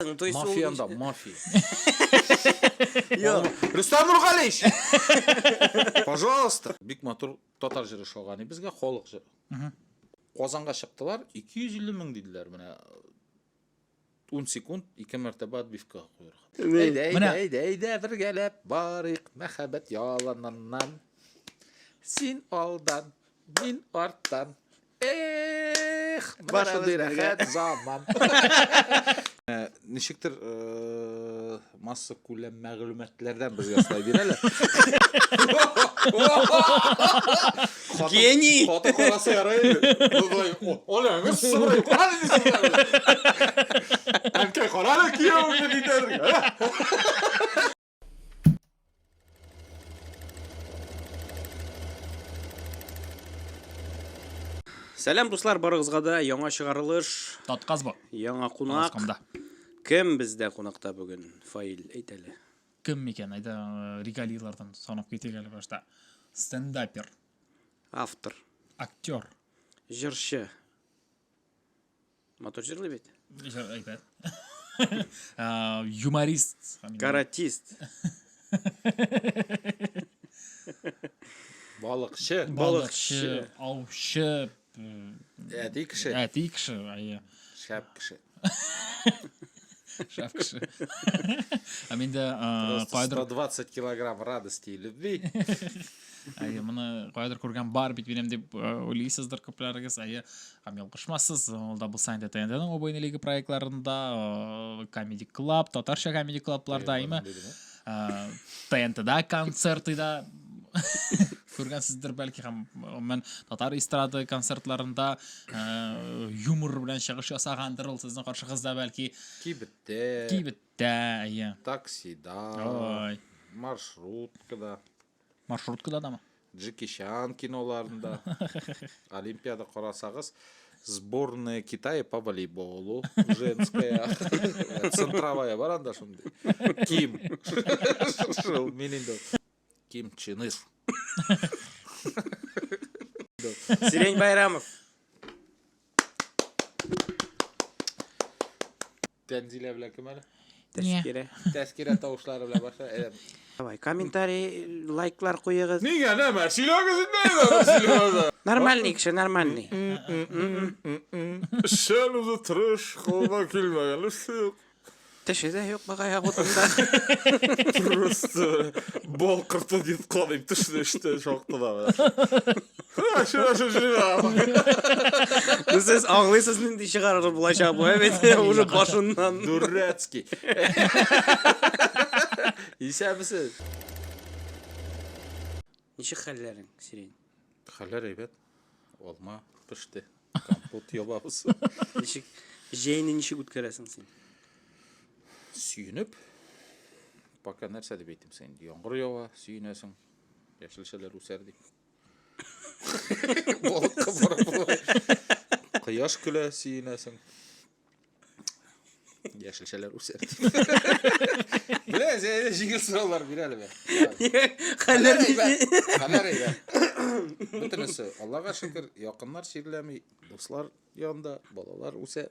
аттың той сол. Мафияда мафия. Рустам Нургалиевич. Пожалуйста. Бик матур татар жыры шоғаны бізге қолық жыр. Қозанға шықтылар, 250 мың дейділер. Міне 10 секунд 2 мәртебе отбивка қойырға. Әйді біргелеп барық мәхәббәт яланынан. Сен алдан, мен арттан. Эх, барады рәхәт заман. Нешіктір масса көлем мәғлүмәтлерден бізге слай берелі. Гений! Қаты қорасы ярайды. Оле, өңіз сұмырай, қорады десің. Әнкай қорады күйеуіңді дейдердің. Сәлем дуслар, барығызға да яңа шығарылыш, Татқаз ба? яңа қонақ. Қасқамда. Кім бізде қонақта бүгін? Фаил, әйтелі. Кім екен? Айда регалиялардан санап кетек әлі башта. Стендапер, Автор, актер, жыршы. Мотор жырлы бет. айбәт. Юморист. Каратист. Балықшы. Балықшы, аушы, Әти кіші. әти кіші, айы. Шәп кіші. Шәп кіші. Менде Просто 120 килограмм радости и любви. Мұны қойдыр көрген бар бит бенем деп ойлайсыздар көплеріңіз. Камил қышмасыз, ол да бұл сайында ТНТ-ның обойнелегі проектларында, Comedy Club, татарша Comedy Club-ларда, ТНТ-да, концерты-да көргенсіздер бәлки мен татар эстрада концертларында юмор белән чыгыш ясагандыр ул сезнең каршыгызда бәлки кибеттә, таксида, маршруткада, дамы? Джеки Чан киноларында, Олимпиада қарасағыз, сборная Китая по волейболу, женская, центровая баранда шундай. Ким. Ким Чен Ир. Сирень Байрамов. Тәнзилә белән кем әле? Тәскире. Тәскире тавышлары белән баша. Давай, комментарий, лайклар қойығыз. Нигә нәмә? Сөйләгез. Нормальный кіші, нормальный. Шәл үзі тырыш, қолға келмәген үсік. Тіші де yok бағая бұтында. Просто бол қырты дейт қалайым түшті ішті шоқты да. Ашы жүрі. Сіз аңлайсыз ненде шығарыр бұлайша бұй, бәте, уже башынан. Дурацкий. Исәбісіз. Неше хәлләрің, Сирень? Хәлләр әйбәт. Олма пішті. Компот ебабыз. Жейні неше өткересің сен? Сүйініп. Пока нәрсе деп ейтім сен. Яңғыр ява, сүйінесің. Яшілшелер өсәрді. Болыққа барып. Қияш күлі сүйінесің. Яшілшелер өсәрді. Біле, сен жеңіл сұраулар бір әлі бе. Хәлләр Хәлләр әйбәт. Бүтінісі, Аллаға шүкір, яқынлар шерләмей, достар янда, балалар өсә.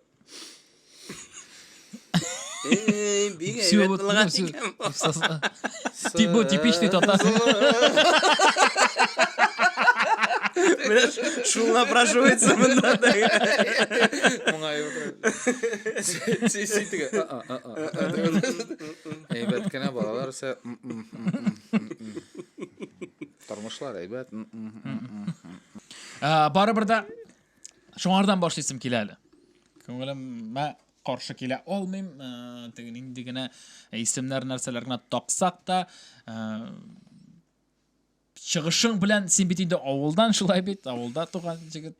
Биг әйбәтліға екен. Типичный татар. Шул напрашивается мында да. Мұңай отырады. Сөйтігі. Әйбәт кәне балалар өсә. Тармышлар әйбәт. Бары бірді шоңардан башлайсым келәлі. Көңілім мә қаршы келе олмайм, дегіне исемлер нәрселеріне тақсақ та, шығышың білән сен бетінде ауылдан шылай бет, ауылда туған жігіт.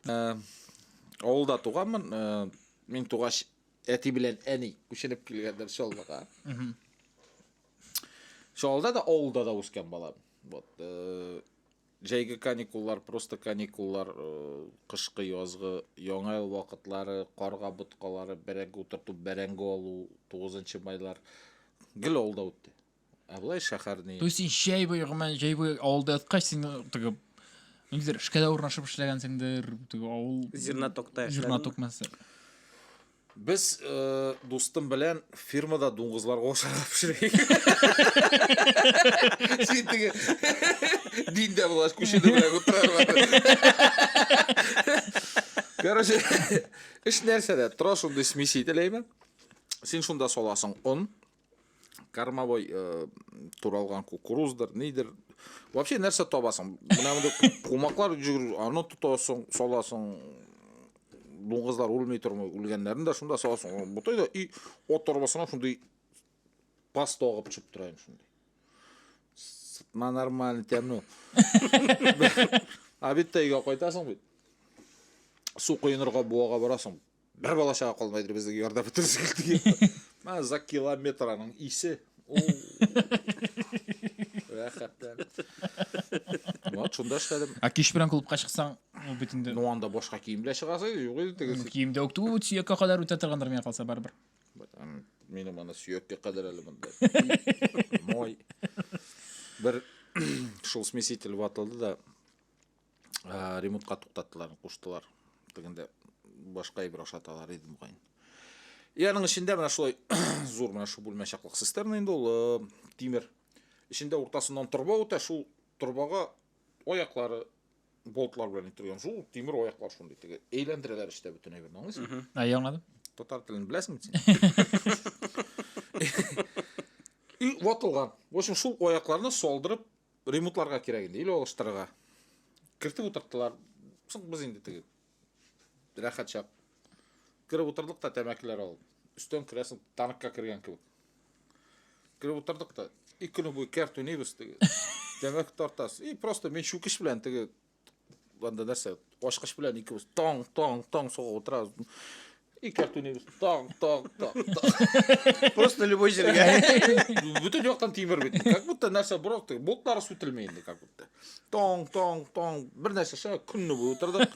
Ауылда туғанмын, мен туғаш әти білән әни көшіліп келгендер шолмаға. Шолда да ауылда да өскен балам. Жәйгі каникуллар, просто каникуллар, қышқы, язғы, яңа ел вақытлары, қарға бұтқалары, бәрәңгі отырту, бәрәңгі алу, 9 майлар. Гіл ауылда өтті. Әбілай шәхәрні. То есть сен жай бойы ауылда өтқаш, сен түгі, ішкәді орнашып ішлеген сендер, түгі ауыл... Зернатокта. Зернаток мәсі. Біз достым білән фирмада дуңғызлар қошарап жүрейік. Сентігі динде бұлаш көшеде білән отырар бар. Короче, үш нәрседе тұра шунды смесителеймі. Сен шунда соласың ұн, кармабой туралған кукуруздар, нейдер. Вообще нәрсе табасың. Бұнамды қумақлар жүгір, аны тұтасың, соласың. Дуңғызлар өлмей тұрмай өлгендерін да шунда саласың. Бұтайда и от торбасына шундай бас тоғып чүп тұрайын шундай. Сытма нормальный тәмні. Абетті үйге қойтасың бет. Су қойынырға буаға барасың. Бір балашаға қолмайды бізді ярда бітірсі келді. Мен за километраның исі. Рәхаттан. Вот шунда іштәдім. Кеш бірін клубқа шықсаң, бетінде... Ну, анда бошқа киімлі шығасай, жоқ еді. Киімде өкті сүйекке қадар өте тұрғандар мен қалса бар-бір. Менің ана сүйекке қадар әлі мұнда. Мой. Бір шыл смеситель ватылды да ремонтқа тоқтаттылар, қуштылар. Дегенде башқа бір ашаталар едім қайын. Яның ішінде мына шылай зор мына шу бөлме шақлық цистерна енді ол тимер. Ішінде ортасынан тұрба өте, шул тұрбаға ояқлары болтлар белән иттерген. Шул тимер ояқлар шундай теге әйләндерәләр іште бүтін әйберне аңлайсың? Аңладым. Татар телен беләсеңме син? И ватылган. В общем, шул оякларны солдырып ремонтларга кирәк инде, или алыштырырга. Кертеп утырттылар. Соң без инде теге рәхәт чак. Киреп утырдык та тәмәкеләр алып. Үстән керәсең танкка кергән кебек. Киреп утырдык та 2 көне буе кәрт уйныйбыз теге. Тәмәк тартас. И просто мен шукиш белән теге анда нәрсә, ашкыш белән икебез таң соғып утырабыз. И кәрт уйныйбыз. Таң. Просто любой жерге. Бүтін жақтан тимер бет. Как будто нәрсе бұрақ теге болттары сүтілмейді, как будто. Таң. Бір нәрсе шаға күнні бұй отырдық.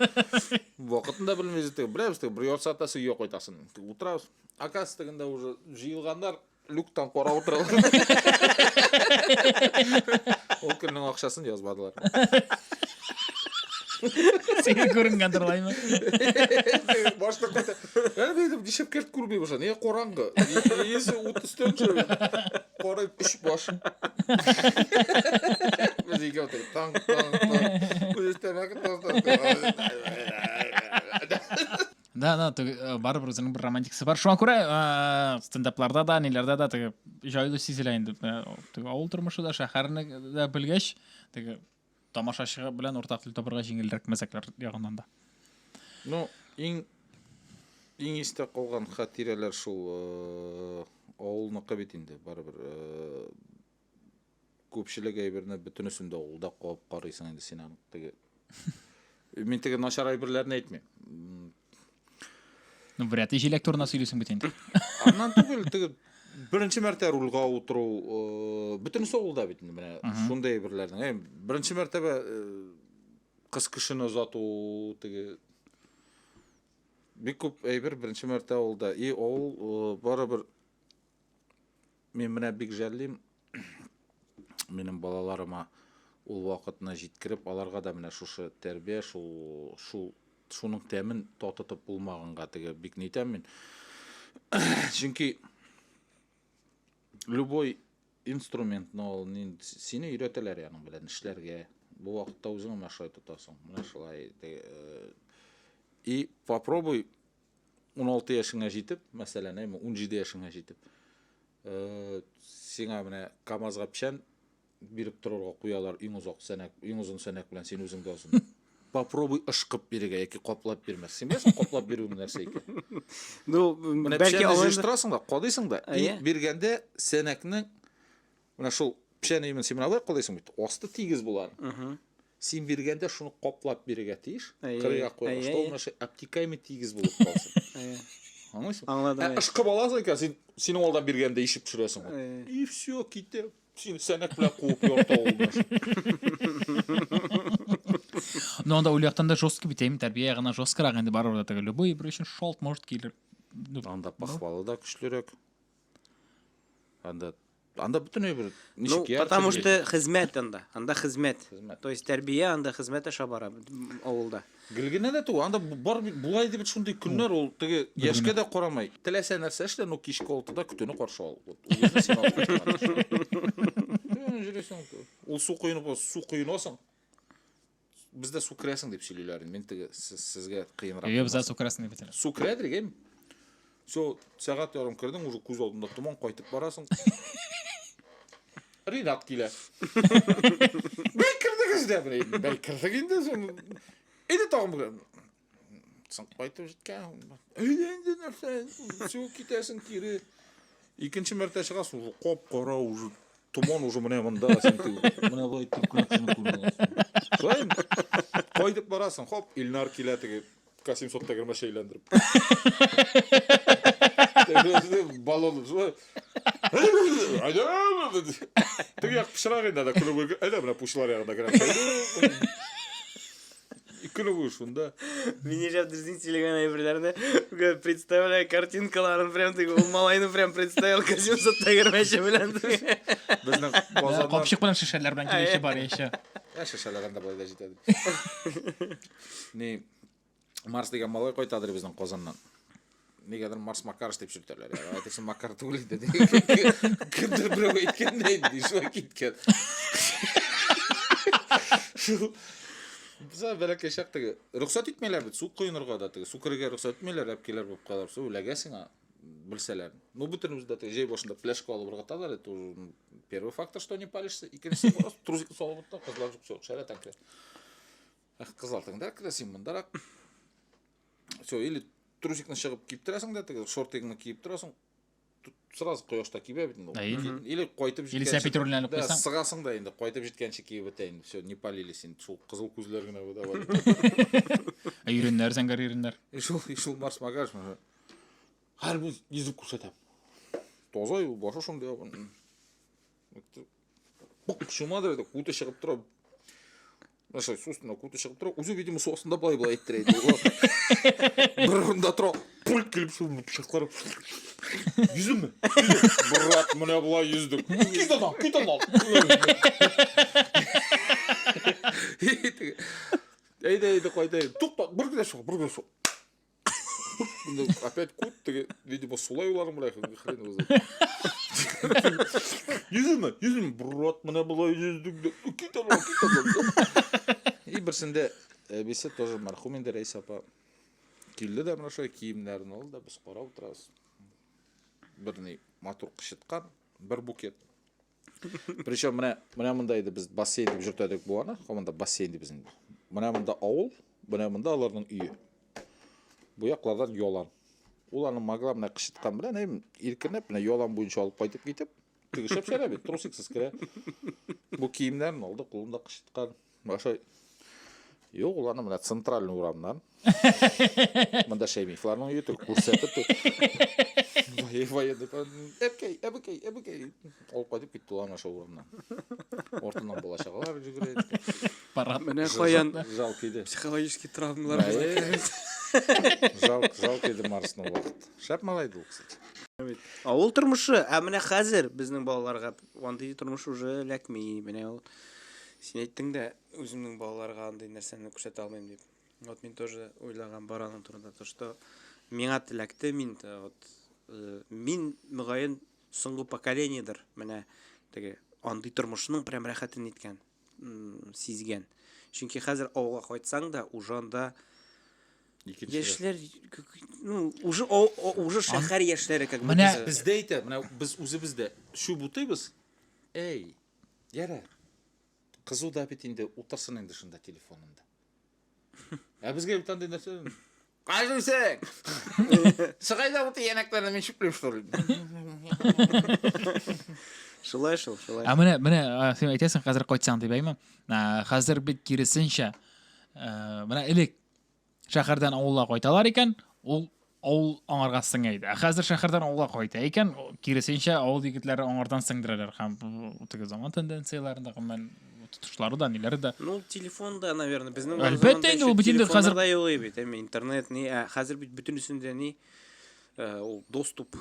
Вақытында білмейді теге. Білеміз теге, бір саатасы үйе қойтасын. Отырабыз. Акасы тегінде уже жиылғандар люктан қора отыралар. Ол күннің ақшасын жазбадылар. Сені көрінген тұрлай ма? Башта қойта. Бейдім, дешеп керт көрмей баша. Не қораңғы? Есі үстен жүрген. Қорайып үш баш. Біз еке отыр. Таң. Өстемәкі тостан. Да, бар-бір өзінің бір романтикасы бар. Шуан көрі, стендапларда да, нелерде да, жайлы сезілейінді. Ауыл тұрмышы да, шәхәріні да білгеш, тамашашыға білән ортақ тіл табырға жеңілдірік мәзәклер яғынан да. Ну, ең есте қолған хатирелер шул ауылны қабетінде бар-бір көпшілік әйбіріне бүтін үсінде ауылда қоғып қарайсың енді сен анық теге. Мен теге нашар әйбірлерін әйтме. Ну, вряд ли желек турына сөйлесің бітенді. Аннан түгел теге бірінші мәртебе рулға отыру бүтін соғылда бетінде міне сондай әйбірлердің. Бірінші мәртебе қыз кішіні ұзату теге бек көп әйбір бірінші мәртебе олда. И ол бары-бір мен міне бек жәлейм менің балаларыма ол вақытына жеткіріп, аларға да міне шушы тәрбие, шуның тәмін татытып болмағанға теге бек нейтем мен. Чөнки любой инструмент, сені үйретелер яның білән ішлерге. Бұл вақытта өзің мәшай тұтасың. Мына шылай. И попробуй 16 яшыңа жетіп, мәселен, 17 яшыңа жетіп, сеңа міне камазға пішен беріп тұрырға қуялар, ең ұзын сәнәк білән сен өзіңді ұзын. Попробуй ышқып береге, яки қоплап бермес. Сен білесің қоплап беруің нәрсе екен. Міне пішенді жештірасың да, қодайсың да. И бергенде сәнәкнің, міне шул пішені емен сен алай қодайсың бейті. Осты тигіз болар. Сен бергенде шуны қоплап береге тейіш. Қырыға қойға. Что ол мәші обтекаймый тигіз болып қалсын. Аңлайсың? Аңладым. Ышқып аласың екен, сенің олдан бергенде ешіп жүресің. И все, кейте. Сені сәнәк білән қуып yorта олдаш. Но онда өлияқтан да жосткі бітеймін, тәрбие яғына жосткырақ енді бар орда тәгі. Любой бір үшін шолт может кейлер. Анда пахвалы да күшлерек. Анда анда бүтүнөй бир Ну, ничек яр потому тергей. что хизмет анда хизмет. Хизмет. То есть тәрбие анда хизмет аша бара авылда. Келгенде да туу анда бар булай деп ушундай күндөр ол тиги яшке да карамай. Телесе нерсе эшле, но кичке ортада күтүүнү каршы ал. Ул суу куйносуң. Бизде суу киресиң деп сүйлөйлөр. Мен тиги сизге кыйыныраак. Бизде суу киресиң деп айталар. Суу киредир эми. Все, сағат ярым кірдің, уже көз алдында тұман қайтып барасың. Ринат келе. Бәй кірдіңіз де, бәй кірдік енді соны. Еді тағым бұған. Сың қайтып жеткен. Өйденді нәрсе, все кетесің кері. Екінші мәрте шығасың, уже қоп қора, уже тұман уже міне мұнда. Міне бұлай түркін көрінесің. Қайтып барасың, хоп, Илнар келе тігі. 800 грамма шейлендіріп. Балон ұзы. Тігі ақ пішірақ енді, күні көйгі, әлі мұна пұшылар яғында кірем. Күні көйгі шында. Меня же обдерзин телегана и придарда, представляю картинкаларын прям ты малайны прям представил 800 граммаша білен. Біздің базардан... Қопшық білен шешелер білен келеші бар еші. Шешелер анда былай да жетеді. Не... Марс деген малай қойтадыр біздің Қозаннан. Негедір Марс Макарыш деп жүртерлер. Айтекші Макар түгілейді. Кімдір біреуге еткен дейді. Шуа кеткен. Біза бәләке шақтығы. Рұқсат етмейлер бід. Су қойынырға да. Су кіріге рұқсат етмейлер. Әпкелер болып қалар. Су үләгесің білселер. Но бүтінімізді жей бошында пляшка алып ұрғатадыр. Это первый фактор, что не палишься. Икенесі трусик солы бұтта. Қызлар жүк соқ. Шәрі тәңкірет. Қызалтыңдар кіресің мұндарақ. Все, или трусикны шығып киіп тұрасың да, шортигіңні киіп тұрасың, сразу құяшта киіп әбетін. Или қойтып жеткенше... Или сән петролін алып қойсаң. Сығасың да енді, қойтып жеткенше киіп өтейін. Все, не палили сен, шул қызыл көзлергіна бұда. Үйреннер, зәңгар үйреннер. Шул Марс Макарыш. Хар біз езіп көрсетем. Тозай, башы шын деп. Бұқ шумадыр, көте шығып тұрап. Нашай суыстың көте шығып тұра, өзі видимо соғысында былай еттірейді. Бірінде тұра, пульт келіп шуын пышақлары. Yüzüm mü? Бұрат, мұне бұлай yüздік. Күйтен ал. Әйді қойдайын. Тұқта, бір кіде шоқ. Опять көт, видимо, солай оларын бұлай. Хрен өзі. Yüzüm, бұрат, мұне бұлай yüздік. Күйтен ал. И бірсінде бесе тоже мархумендер Айсапа келді да мұнашай киімдерін ол да біз қора отырасыз. Біріне матур қышытқан, бір букет. Причем мұна мұндайды біз бассейн деп жүртедік болғаны, қомында бассейн деп біздің. Мұна мұнда ауыл, мұна мұнда олардың үйі. Бұяқлардан йолан. Олардың мағыла мұна қышытқан білен, еркініп, йолан бойынша алып қайтып кетіп, тігішіп шәрәбет, трусиксіз кіре. Бұл киімдерін олды құлында қышытқан. Мұнашай Yok ulan mına центральный урамнан. Мында шеймифларның үйі түр көрсетіп военный әбікей олып қайтып кетті ұлан аша урамнан. Ортынан бола шағалар жүгіреді. Міне қоян жал кейді. Психологический травмалар. Жал кейді Марсының уақыт. Шап малайды ол кісі. Ауыл тұрмышы, міне қазір біздің балаларға ондай тұрмыш уже ләкмей. Міне ол сен айттың да өзімнің балаларға андай нәрсені көрсете алмаймын деп. Вот мен тоже ойлаған бараның турында, то что миңа тіләкті мен мұғайын соңғы поколениедір, міне андай тұрмышының прям рәхатын еткен, сезген. Чөнки қазір ауылға қайтсаң да, уже анда яшьләр, уже шәһәр яшьләре как бы. Бізде әйті, біз өзі бізде шу бұтайбыз. Эй, яра. Қызу да апетинде отырсын енді шында телефонында. Бізге бұтандай нәрсе. Қайжың сен? Шығайда бұты енақтарына мен шүплем шұр. Шылай. Міне, сен айтасың қазір қойтсаң деп айма. Қазір бет керісінше, міне әлек шақырдан ауылға қойталар екен, ол ауыл оңарға сыңайды. Қазір шақырдан ауылға қойта екен, керісінше ауыл дегітлері оңардан сыңдыралар. Тұғы заман тенденцияларында қыммен тұтушылары да, нелері да. Ну, телефон да, наверное, біздің әлбетте енді ол бүтінде қазір... интернет, интернет, қазір бүтін үсінде доступ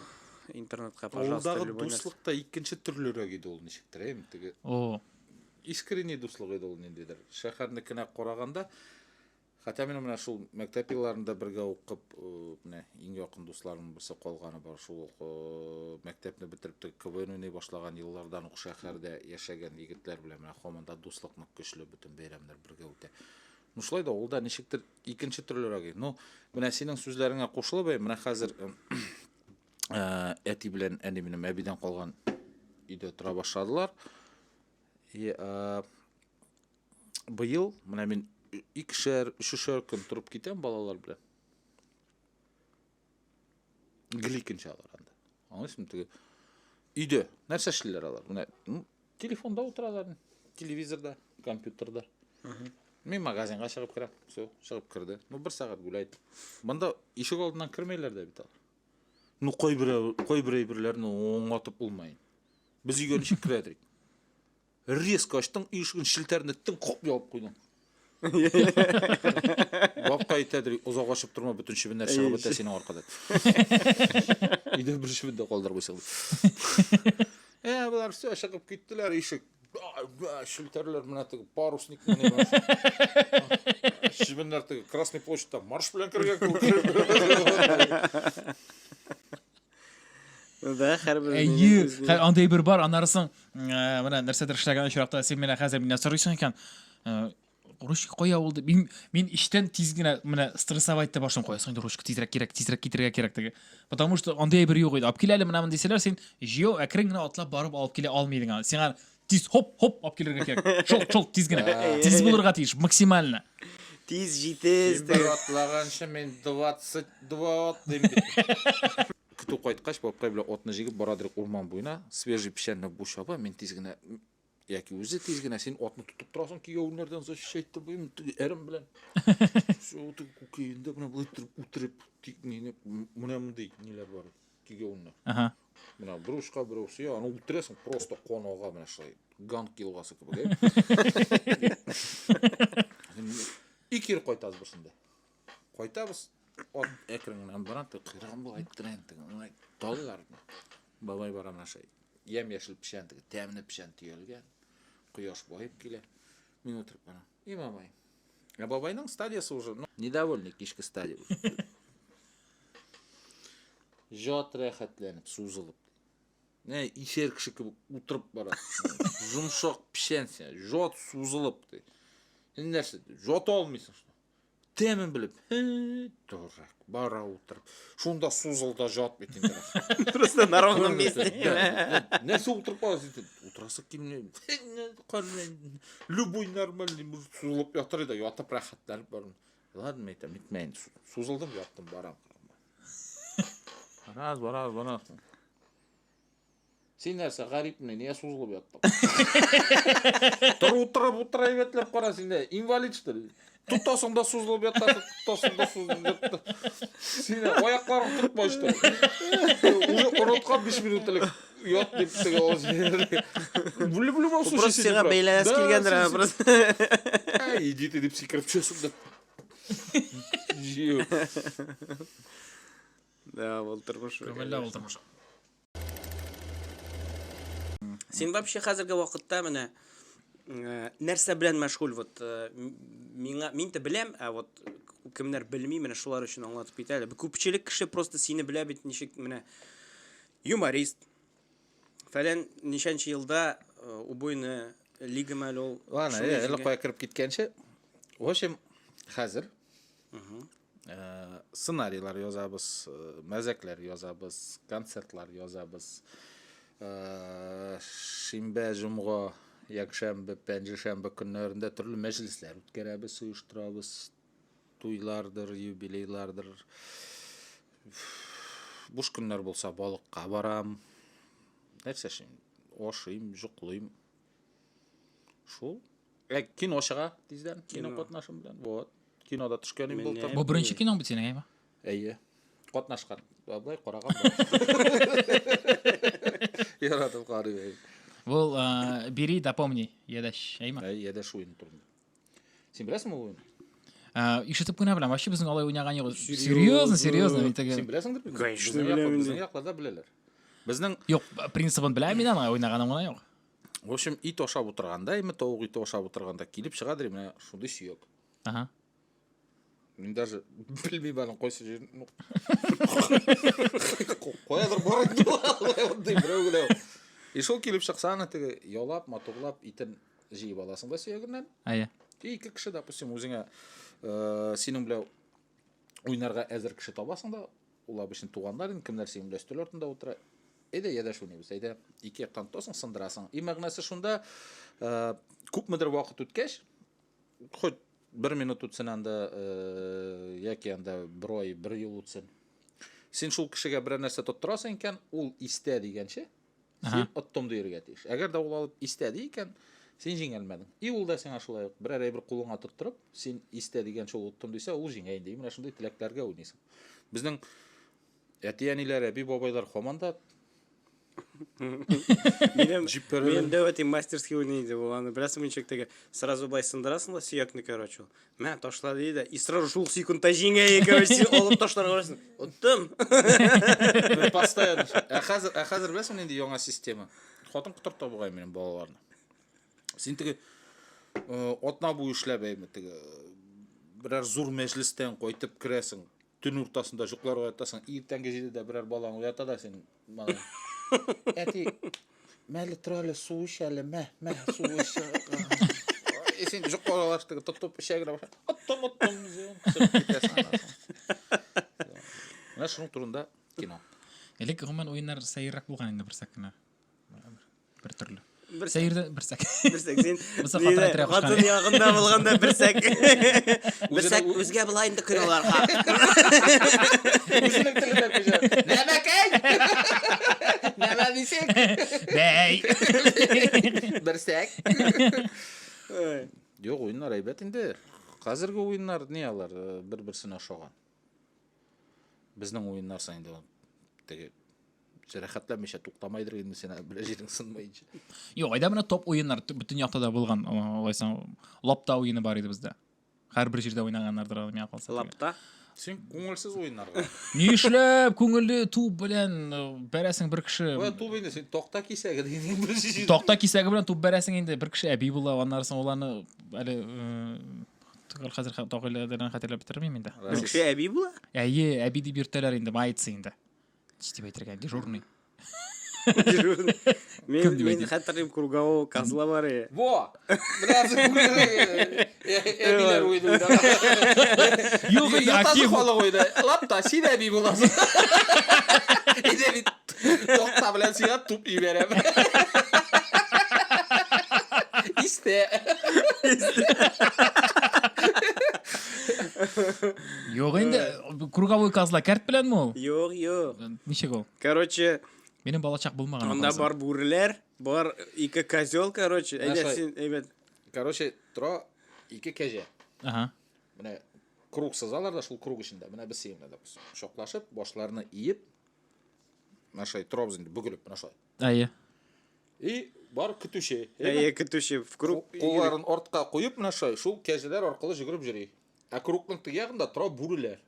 интернетқа, пожалуйста, Олдағы любой нәрсе. дуслықта екінші түрлері еді ол нешіктір тігі О, искренне дуслық еді ол нендедір шәһәрнікіне қарағанда хотя мен мына шул мектеп йылларында бірге оқып міне ең жақын дусларымның бірсі қолғаны бар шул мектепті бітіріп КВН ойнай башлаған йыллардан ук шәһәрдә яшәгән егетләр белән менә һаман да дуслыкны көчле бөтен бәйрәмнәр бергә үтә. Ну шулай да ул да ничектер икенче төрлерәк. Ну менә синең сүзләреңә кушылып, менә хәзер әти белән әни минем әбидән калган өйдә тора башладылар. Быел менә мин 2-3 көн торып китәм балалар белән. Гликенчә алар анда. Аңлыйсыңмы теге өйдә нәрсә эшлиләр алар? Менә телефонда утыралар, телевизорда, компьютерда. Мен магазинга чыгып керәм. Все, чыгып керде. Ну 1 сәгать гуляйт. Монда ишек алдынан кирмәйләр дә бит алар. Ну кайбер әйберләрне оңатып булмай. Без өйгә ничек керәдик? Резко ачтың, ишеген шилтәрне тың коп ябып куйдың. Бапка әйтәдер, озак ачып торма, бүтән шибеннәр чыгып бетә синең аркада. Өйдә бер шибендә калдырып куйсаң. Булар все чыгып киттеләр, ишек шилтәрләр менә теге парусник менә бар. Шибеннәр теге Красный площадьта марш белән кергән кебек. Да, һәрбер. андай бер бар, анарысын менә нәрсәдер эшләгән очракта син менә хәзер миннән сорыйсың икән. Ручка кая булды? Мин иштән тиз генә менә стрессовать та башлыйм, кая соң ручка тизрәк китәргә кирәк теге. Потому что андай бер юк иде. Алып килә әле менә дисәләр, син җыю әкрен генә атлап барып алып килә алмыйдың. Сиңа тиз хоп алып килергә кирәк. Шол тиз генә. Тиз булырга тиеш, максимально. Тиз җитез. Бер атлаганчы мен 22 дим бит. Көтү кайткач, бабкай белән отны җигеп бара дирек урман буена, свежий печәнне бушаба, мен тиз генә яки үзе тиз генә син отны тутып торасың, кигәүннәрдән защищать буем, әрем белән. Шул күкәендә менә булып утырып, тик мине менә мондый ниләр бар, кигәүннәр. Ага. Менә брушка берсе, аны үтерәсең просто конога менә шулай, ганг килгасы кебек. Икер кайтабыз берсендә. Кайтабыз. От экраннан барат, кырган бу айттыран, таллар. Бабай бара наша. Ям яшыл пишән, тәмле пишән тиелгән. Кояш байып килә. Мин утырып бара. И бабай. Бабайның стадиясы уже, недовольный кичке стадия. Жат рәхәтләнеп, сузылып. Нә ишер кеше кебек утырып бара. Жұмшак пишән сен, жат сузылып ди. Нәрсә? Жат алмыйсың. Тәмен біліп, дурак, бара отырып. Шунда сузылда жат бит инде. Просто на ровном месте. Нәрсе отырып аласың? Отырасы кимне? Любой нормальный мужик сузылып ятыр да, ятып рәхәтләнеп барам. Ладно, әйтмәйін. Сузылдым, яттым, барам. Бараз. Сен нәрсе гарип менә, не сузылып яттың? Утыра бетләп кара син, инвалид что ли? Тутасың да сузылып ятасың, Син аякларың тотмай что ли? Уже ураткан 5 минут элек ят дип теге озер. В любом случае Просто сиңа бәйләнәс килгәндер, просто. Иди ты дип сикереп чөсүң да. Җыю. Да, ул тормыш. Көмелдә ул тормыш. Син вообще хәзерге вакытта менә нәрсә белән мәшгуль вот мин дә беләм, вот кемнәр белми, менә шулар өчен аңлатып бит әле. Күпчелек кеше просто сине белә бит, ничек менә юморист. Фәлән ничәнче елда убойны лига мәл ул. Ладно, әле кая кирип киткәнче. В общем, хәзер сценарийлар язабыз, мәзәкләр язабыз, концертлар язабыз. Шимбә, җомга, якшәмбе, пәнҗешәмбе көннәрендә төрле мәҗлесләр үткәрәбез, оештырабыз. Туйлардыр, юбилейлардыр. Буш көннәр булса, балыкка барам. Нәрсә шин? Ашыйм, жуклыйм. Шул. Кино чыга тиздән, кино катнашым белән. Вот. Кинода төшкәнем булды. Бу беренче киноң бит синең, әйме? Әйе. Катнашкан. Бай караган. Яратып карый. Бул бери да помни, едәш, әйме? Едәш уен турында. Син беләсеңме бу уен? Ишетеп кенә беләм, вообще безнең алай уйнаган юк. Серьезно, мин теге. Син беләсеңдер бит? Конечно, Безнең беләм. безнең якларда беләләр. Біздің Жоқ, принципін білемін мен ана ойнағаным ғана жоқ. в общем ит ошап отырғанда эми тоук ит ошап отырғанда келіп шығады мына ушундай сүйек. Аха. Мен даже білмеймін анын қойса жерін. Қоядыр барады ондай біреу. И шол келіп шықса ана тігі яулап, матурлап итін жиып аласың да сүйегінен. Ая. Екі кіші, допустим, өзіңе сенің білеу ойнарға әзір кіші табасың да, ол обычно туғандар, кімдер сенің біле үстел ортында отыра. Эде яда шунебіз, эде екі ектан тосың, сындырасың. И мағынасы шунда көп мүдір уақыт өткеш, хоть 1 минут өтсін анда, яки анда бір ой, 1 ел өтсін. Сен шул кішіге бір нәрсе тұттырасың екен, ол исте дегенше, сен ұттымды ергетейш. Әгер да ол алып исте дейкен, сен жеңелмедің. И ол да сен ашылайық, бір әрі бір құлыңа тұттырып, сен исте дегенше ол ұттым дейсе, ол жеңейін деймін. Мына шындай тілектерге ойнайсың. Біздің әтиянилер, әби бабайлар қоманда Мен де өте мастерский ойнайды болғаны. Білесің меншектегі сразу былай сындырасың да сүйекні, короче. Мә, ташла дейді. И сразу шул секундта жеңейі, короче, олып ташларға барасың. Ұттым. Постоянно. Қазір білесің енді яңа система. Хотын құтырта бұғай менің балаларына. Сен тігі отна бұй ішләп әймі тігі бірәр зұр мәжілістен қойтып кіресің. Түн ұртасында жүқларға оятасың. Ертеңге жеді де бірәр балаң оята да сен маған. Әти, мәлі тұралы су ішәлі, мә, су іші. Сен жүқларға лаштығы тұттып ішәгірі баша. Ұттым, сұрып кетесің анасың. Мына шының тұрында кино. Элек ғымен ойындар сайырақ болған енді бір сәкіні. Бір түрлі. Сайырда бір сәк. Бір сәк, сен Қатын яғында болғанда бір сәк. Бір сәк өзге бұлайынды күноларға. Өзінің тілі көже. Нәмәкәй! Нәмә дейсек? Бәй! Бір сәк. Жоқ, ойындар әйбәт енді. Қазіргі ойындар не алар? Бір-бірсіне шоған. Біздің ойындар сайында жарақатланмайша тоқтамайдыр енді сен бір жерің сынмайынша. Жоқ, айда мына топ ойындар бүтін яқтада болған, олайсаң, лапта ойыны бар еді бізде. Әр бір жерде ойнағандардар мен ақылса. Лапта? Сен көңілсіз ойындарға. Не ішлеп, көңілді ту білен бәрәсің бір кіші. Ту бейді, сен тоқта кесегі деген бір жерде. Тоқта кесегі білен ту бәрәсің енді бір кіші әбей бұла, онарысын оланы әлі қазір тоқылыдарын қатерлеп бітірмейм енді. Бір кіші әбей бұла? Әйе, әбейді бертелер енді майытсы енді. Штеп айтырған, дежурный. Мен қатырым кругового козла бар е. Во! Біразы әбейлер ойды ойда. Жоқ, енді актив қолы ойда. Лапта, сен әбей боласың. Еді тоқта білән сиға туп жіберем. Исте. Жоқ, енді круговой козла кәрт білән мұл? Жоқ. Нешек ол? Короче, менің балачақ болмаған. онда бар бүрілер, бар екі козел, короче. Короче, тұра екі кәже. Аха. Міне круг сызалар да шул круг ішінде. Міне біз сегімді, допустим. Шоқлашып, башларына иіп, нашай тұробызынды бүгіліп, нашай. Айы. И бар күтуші. Күтуші в круг. Қоларын ортқа қойып, нашай, шул кәжелер арқылы жүгіріп жүрей. А кругтың тігеғында тұра бүрілер.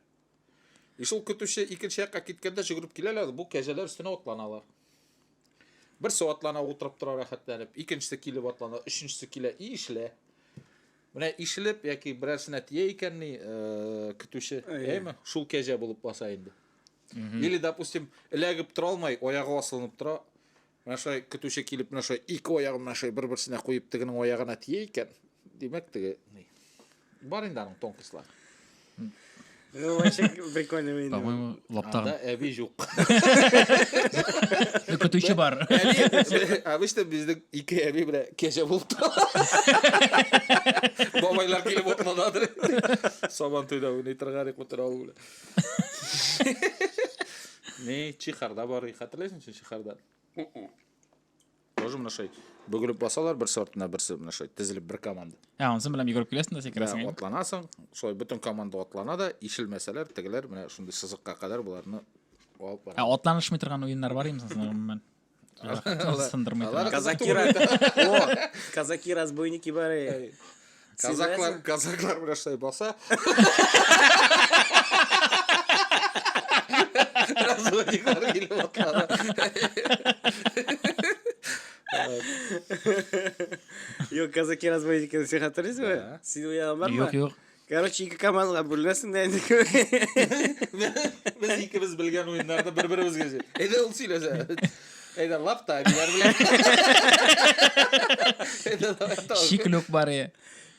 И шул күтуші екінші яққа кеткенде жүгіріп келелер, бұл кәжелер үстіне отланалар. Бірсі отлана отырып тұра рахаттанып, екіншісі келіп отлана, үшіншісі келе и ішіле. Міне ішіліп, яки бірәрсіне тие екенні күтуші, шул кәже болып басайынды. Или, допустим, іләгіп тұра алмай, ояғы асылынып тұра, Нашай күтуші келіп, нашай екі ояғын нашай бір-бірсіне қойып тігінің ояғына тие екен. Демек тігі бар енді аның тонкислар. Вообще прикольно мен. По-моему, лаптағын. Анда әбей жоқ. Күтуші бар. Обычно біздің екі әбей бірі кеше болып тұр. Бабайлар келіп отырнадыр. Собан тойда өне тұрғарық мұтыр алу. Не, чихарда бар, қатырлайсың сен чихардан? Тоже нашай бүгіліп басалар бір сортына бірсі нашай тізіліп бір команда. Онсын білем егіріп келесің да секіресің. Отланасың, солай бүтін команда отланады, ишілмәселер, тігілер, міне шындай сызыққа қадар бұларыны алып барады. Отланышмай тұрған ойындар бар емесін сындырмай. Казаки разбойники бар. Казаклар біраштай баса. Разбойниклар келіп Yok казаки разбойники сен хатırlıyorsun mu? Sizin uyanan var mı? Yok. Короче, iki командаға бөлінесің де енді. Biz ikimiz bilgen oyunlarda bir-birimizge. Ede ol söylese. Ede laf da bilir bilen. Шиклюк бар е.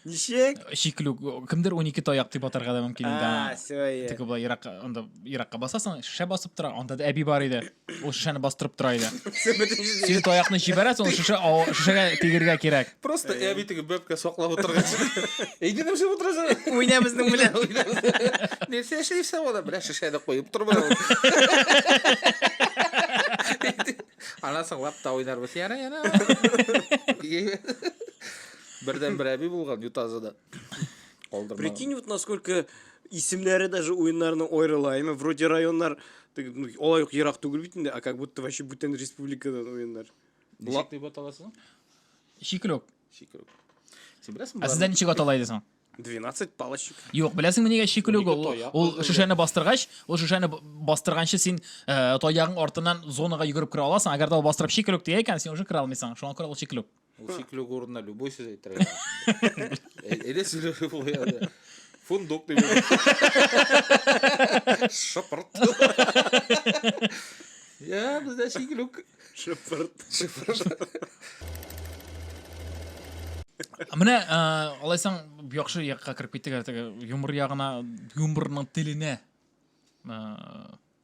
Нишек? Шиклюк. Кімдер 12 таяқ деп атарға да мүмкін А, енді. все, е. Тікі былай Ираққа басасың, шіше басып тұра, онда да әби бар еді. Ол шішені бастырып тұра еді. Сен таяқны жібересің, ол шішеге тегерге керек. Просто әбитігі бөпке соқлап отырған. Eyден өшіп отырасың. Ойнамыздың біле. Нерсе шейіпсі ода, бірә шішені қойып тұр бұра. Анасың лапта ойнар бұс, яна. Бірден бір әби болған ютазыда. Прикинь, вот насколько исемлері даже ойындарының ойрылайымы. Вроде райондар олай ерақ түгіл бейтінде, а как будто вообще бүтін республикадан ойындар. Нешек деп аталасың? Шиклюк. Шикірік. Сен білесің? А сізде нешек аталайдысың? 12 палочек. Жоқ, білесің неге шиклюк? 12 тояқ. Ол шішені бастырғаншы сен тояғың ортынан зонаға жүгіріп кіре аласың. Агар да ол бастырып шиклюк деген екен, сен уже кіре алмайсың. Шоған көре ол шиклюк. Ол шиклюк орнына любой сөз айтыр. Эде сөйлеп қояды. Фундук деп. Шыпырт. Я, бізде шиклюк. Шыпырт. Міне, алайсаң, бұяқшы яққа кіріп кеттік, юмор яғына, юморның тіліне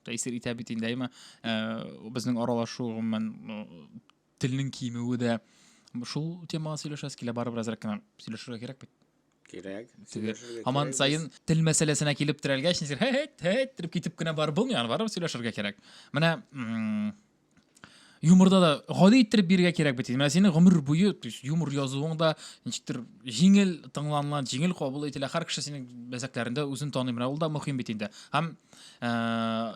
тәйсір итәб етейін дәйме, біздің аралашуымен тілінің киімі де шул темаға сөйлешәс келе барып разраккана сөйлешуге керек бит. Керек. Аман сайын тіл мәселесіне келіп тірәлгәш, несер, хәйт, тіріп кетіп кіна барып болмай, барып сөйлешуге керек. Міне, юморда да ғады еттіріп берге керек бітейді. Мәне сені ғұмыр бойы юмор жазуыңда нешіктір жеңіл тыңланылан, жеңіл қобыл етілі қар кіші сенің бәсәкләрінде өзін танимын. Ол да мұхим бітейді. Хам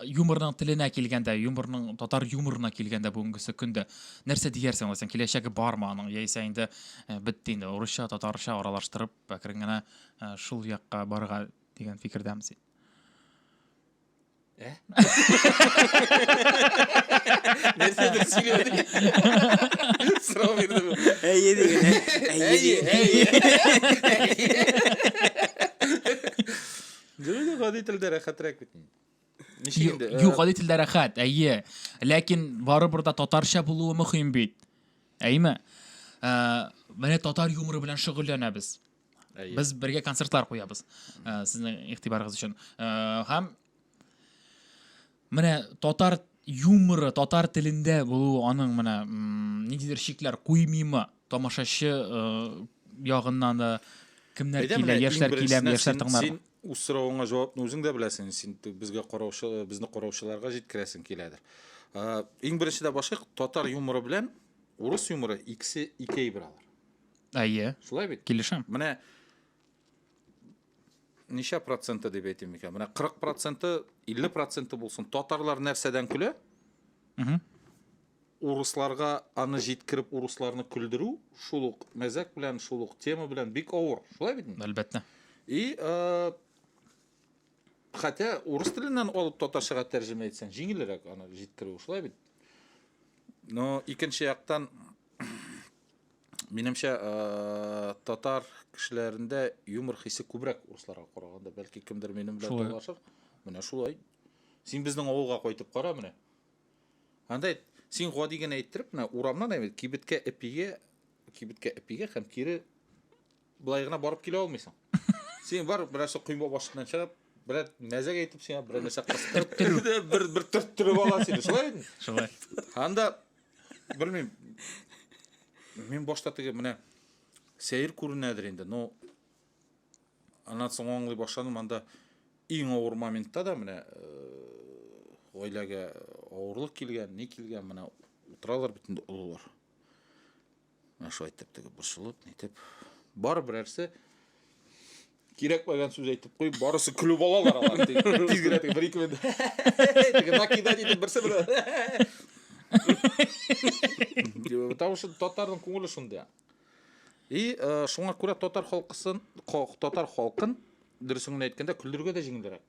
юморның тіліне келгенде, юморның татар юморына келгенде бүгінгісі күнді нәрсе дегерсен оласен, келешегі бар ма аның, ейсәйінді біттейді. Орысша, татарша оралаштырып, бәкірінгіна шул яққа барға деген фикірдәміз. Нәрседір сөйледі. Сұрау берді. Әйе деген. Жүреді ғады тілдері қатырақ бетін. Юк, ғады тілдері қат, әйе. Ләкин бары бұрда татарша болуы мұхим бейт. Әйме? Мәне татар юморы білән шүғылләнәбіз. Біз бірге концертлар қоябыз. Сіздің иқтибарыңыз үшін. Хам Міне татар юморы, татар тілінде болу аның міне недедер шиклер қоймеймі тамашашы яғынан да кімдер келе, ешлер келем, ешлер тыңдар. Сен өз сұрауыңа жауапны өзің де білесің, сен бізді қораушыларға жеткіресің келеді. Ең бірінші де башық, татар юморы білән, орыс юморы икісі икей бір алар. Әйе, Шулай бет? келешім. Міне неше проценті деп айтайын екен. Міне 40%, 50% болсын. Татарлар нәрседен күлі, орысларға аны жеткіріп, орысларны күлдіру, шулық мәзәк білән, шулық тема білән бик ауыр. Шулай бетін? Әлбәтті. И хотя орыс тілінен олып татаршаға тәржіме етсен, жеңілірек аны жеткіру. Шулай бет? Но екінші яқтан менімше татар кішілерінде юмор хисі көбірек орысларға қарағанда, бәлки кімдер менің білән толашыр. Міне шулай. Сен біздің ауылға қойтып қара, міне. Андай, сен ғо деген әйттіріп, урамнан әмет, кибітке әпиге қам кері бұлайғына барып келе алмайсың. Сен бар, бірәсі құйма башқынан шығып, бірәт мәзәк әйтіп, сен бір нәрсе қыстырып, бір түрттіріп ала сені, шылай едің? Шылай. Анда, білмейм, мен баштатығы міне сәйір көрінәдір енді, но анатсын оңғылай баштадым, анда ең ауыр моментта да міне ойлаға ауырлық келген, не келген, міне ұтыралар бітінде ұлылар. Міне шу айттаптығы бұршылып, нетіп, бар бір әрсі керек баған сөз айтып қой, барысы күліп алалар алар. Тезгіретігі бір екі менді. Накида дейді бірсі бір. Потому что татардың көңілі шынды. И шуңа көре татар халқын дұрысыңын айтканда күлдірге де жеңілдірек.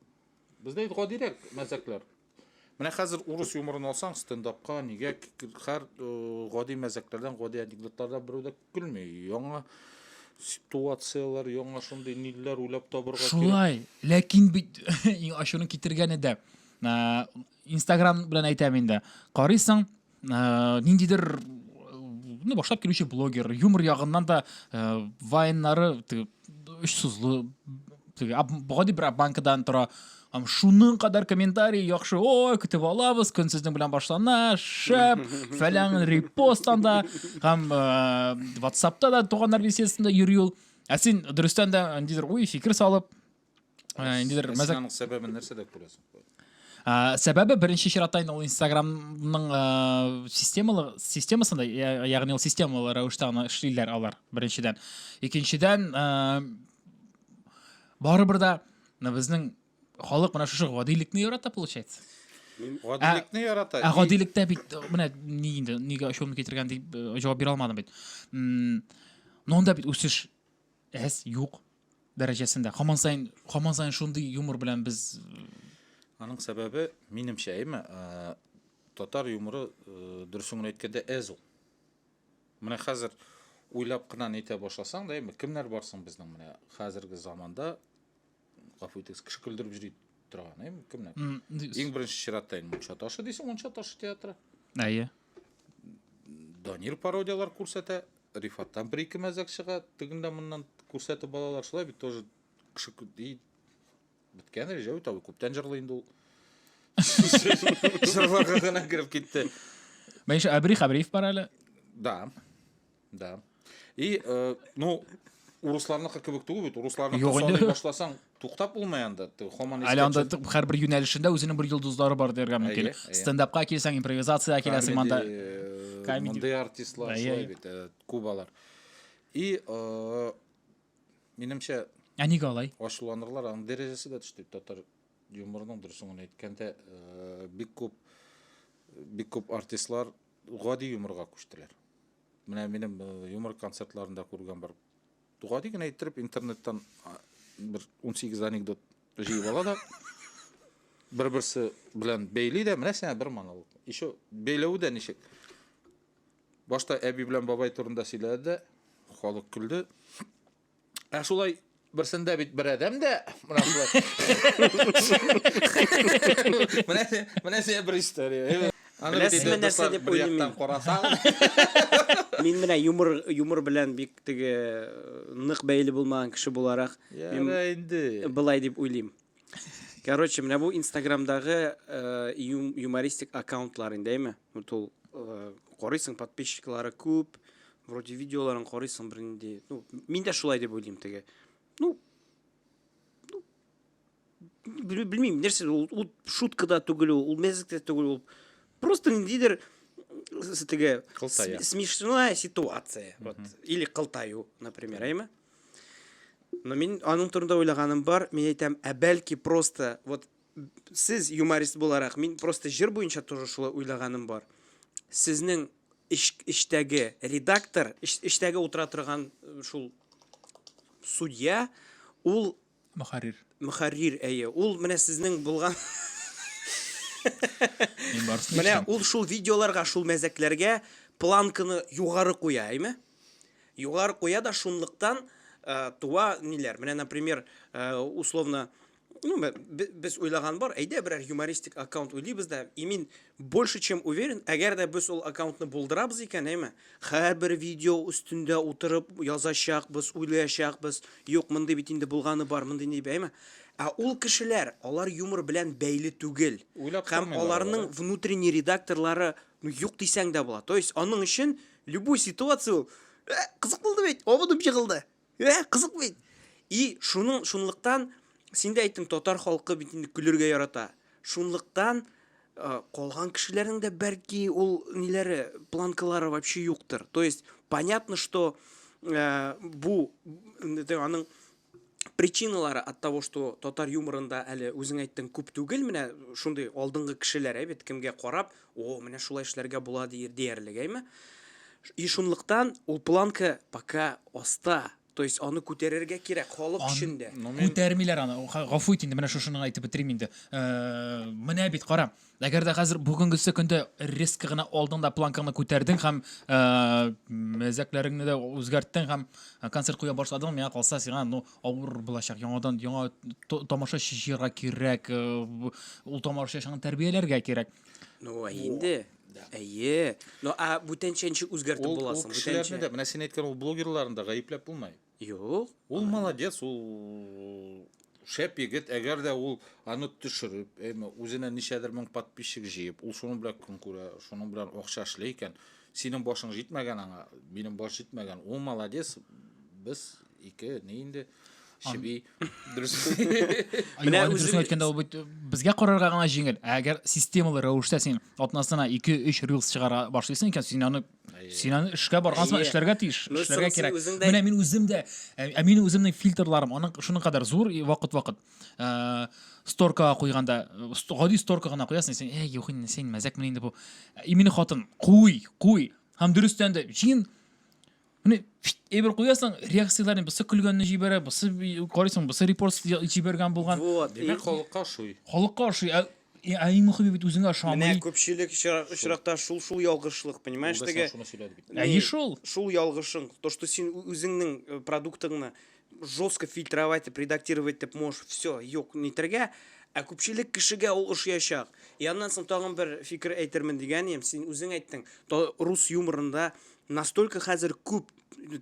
Бізде айтқо дирек мәзәклер. Менә хәзер урыс юморын алсаң, стендапка нигә һәр гади мәзәкләрдән, гади анекдотлардан берәү дә көлми. Яңа ситуациялар, яңа шундый ниләр уйлап табырга кирәк. Шулай, ләкин бит ачуны китергәне дә Instagram белән әйтәм инде. Карыйсың, ниндидер башлап килүче блогер, юмор ягыннан да вайннары өч сүзле гади бер банкадан тора. Шуның кадәр комментарий яхшы, ой, көтеп алабыз, көнсезнең белән башлана, шәп, фәлән репостан да, һәм WhatsApp'та да туганнар беседесендә йөри ул. Син дөрестән дә ниндидер уй, фикер салып, ниндидер Мәсәлән, сәбәбен нәрсәдә күрәсең? Сәбәбе беренче чиратта ул Instagramның системасында, ягъни ул системалы рәвештә аны эшлиләр алар беренчедән. Икенчедән, барыбер да безнең халык менә шушы гадиликне ярата, получается. Гадиликне ярата. Гадилектә бит менә нигә ачуымны китергән дип җавап бирә алмадым бит. Монда бит үсеш юк дәрәҗәсендә. Һаман сайын шундый юмор белән без Аның сәбәбе минемчә, татар юморы дөресен әйткәндә ул. Менә хәзер уйлап кына әйтә башласаң да, кемнәр барсың безнең менә хәзерге заманда гафу итегез, кеше көлдереп йөри торган, кемнәр? Иң беренче чиратта Мунча ташы дисең, Мунча ташы театры. Әйе. Данир пародиялар күрсәтә, Рифаттан бер-ике мәзәк чыга, тегендә моннан күрсәтә балалар, шулай бит тоже кеше Биткән режәү табы күптән җырлый инде ул. Җырларга гына киреп китте. Мәйш Абриф бар әле. Да. И урысларныкы кебек түгел бит. Урысларны башласаң, туктап булмый анда. Әле анда һәр бер юнәлешендә үзенең бер йолдызлары бар дәргә мөмкин. Стендапка килсәң, импровизация киләсең монда. Комедия артистлар, шулай бит, кубалар. И минемчә нигә алай? Ачуланырлар, аның дәрәҗәсе дә төште. Татар юморының дөресен әйткәндә, бик күп артистлар гади юморга күчтеләр. Менә минем юмор концертларында күргән бар. Гади генә әйттереп интернеттан бер 18 анекдот җыеп ала да, бер-берсе белән бәйли дә, менә сиңа бер монолог. Ишо бәйләү дә ничек? Башта әби белән бабай турында сөйләде дә, халык көлде. Шулай берсендә бит бер адәм дә, менә сиңа бер история. Беләсезме нәрсә дип уйлыйм мин? Мин менә юмор белән бик теге нык бәйле булмаган кеше буларак, мин былай дип уйлыйм. Короче, менә бу Instagramдагы юмористик аккаунтлар индеме? Ул карыйсың, подписчиклары күп, вроде видеоларын карыйсың бер инде. Мин дә шулай дип уйлыйм теге. Білмеймін, нәрсе, ол шутка да түгілі, ол мәзік те түгілі, ол просто ниндейдер смешная ситуация, или қылтаю, например, әйме? Но мен аның турында ойлағаным бар, мен айтам, бәлки просто, вот, сіз юморист боларақ, мен просто жер бойынша тоже шулай ойлағаным бар. Сізнің іштәге редактор, іштәге отыра тұрған шул судья, ул Мөхәррир, әйе. Ул менә сезнең булган менә ул шул видеоларга, шул мәзәкләргә планканы югары куя, әйме? Югары куя да шунлыктан туа ниләр. Менә, например, условно, без уйлаган бар, әйдә берәр юмористик аккаунт уйлыйбыз да, и мин больше чем уверен, әгәр дә без ул аккаунтны булдырабыз икән, әйме? Һәр бер видео өстендә утырып язачакбыз, уйлаячакбыз. Юк, мондай бит инде булганы бар, мондай дип, әйме? Ул кешеләр, алар юмор белән бәйле түгел. Һәм аларның внутренний редакторлары юк дисәң дә була. То есть, аның өчен любой ситуация кызык булды бит, овыдып җыгылды. Кызык бит. И шунлыктан син дә әйттең, татар халкы бит инде көлергә ярата. Шунлыктан калган кешеләрнең дә бәлки ул ниләре, планкалары вообще юктыр. То есть, понятно, что бу аның причиналары от того, что татар юморында әле үзең әйттең күп түгел, менә шундый алдынгы кешеләр бит кемгә карап, менә шулай эшләргә була диярлек, әйме? И шунлыктан ул планка пока оста. То то есть аны көтерергә кирәк халык эчендә. Күтәрмиләр аны. Гафу ит инде, менә шушыны әйтеп бетерим инде. Менә бит кара. Әгәр дә хәзер бүгенгесе көндә риск гына алдың да планканы күтәрдең һәм мәзәкләреңне дә үзгәрттең һәм концерт куя башладың, миңа калса сиңа авыр булачак. Яңа тамашачы җыярга кирәк, ул тамашачыны тәрбияләргә кирәк. Ну, инде. Әйе. Но бүтәнчә ничек үзгәртеп буласың? Бүтәнчә. Менә син әйткән ул блогерларны да гаепләп булмай. Юк. Ул молодец, ул шәп егет, әгәр дә ул аны төшереп, үзенә ничәдер мең подписчик җыеп, ул шуның белән көн күрә, шуның белән акча эшләй икән. Синең башың җитмәгән аңа, минем баш җитмәгән. Ул молодец. Без ике ни инде Шиби. Менә үзем әйткәндә ул безгә карарга гына җиңел. Әгәр системалы рәвештә син атнасына 2-3 рилс чыгара башлыйсың икән, син аны эшкә баргансың, эшләргә тиеш, эшләргә кирәк. Менә мин үзем дә, минем үземнең фильтрларым, аның шуның кадәр зур вакыт. Сторкага куйганда, гади сторка гына куясың, син, юк инде, син мәзәкме инде бу. Именно хатын, куй. Һәм дөрестән дә җин менә эбер куясың, реакцияларын бусы көлгәнне җибәрә, бусы карыйсың, бусы репорт җибәргән булган. Димәк, халыкка ошый. Халыкка ошый. Иң мөһиме бит үзеңә ошамый. Менә күпчелек очракта шул ялгышлык, понимаешь, теге. Шул ялгышың, то что син үзеңнең продуктыңны жестко фильтровать, редактировать дип можешь, все, юк, нитергә. Күпчелек кешегә ул ошаячак. И аннан соң тагын бер фикер әйтермен дигәнем, син үзең әйттең. Рус юморында настолько хәзер күп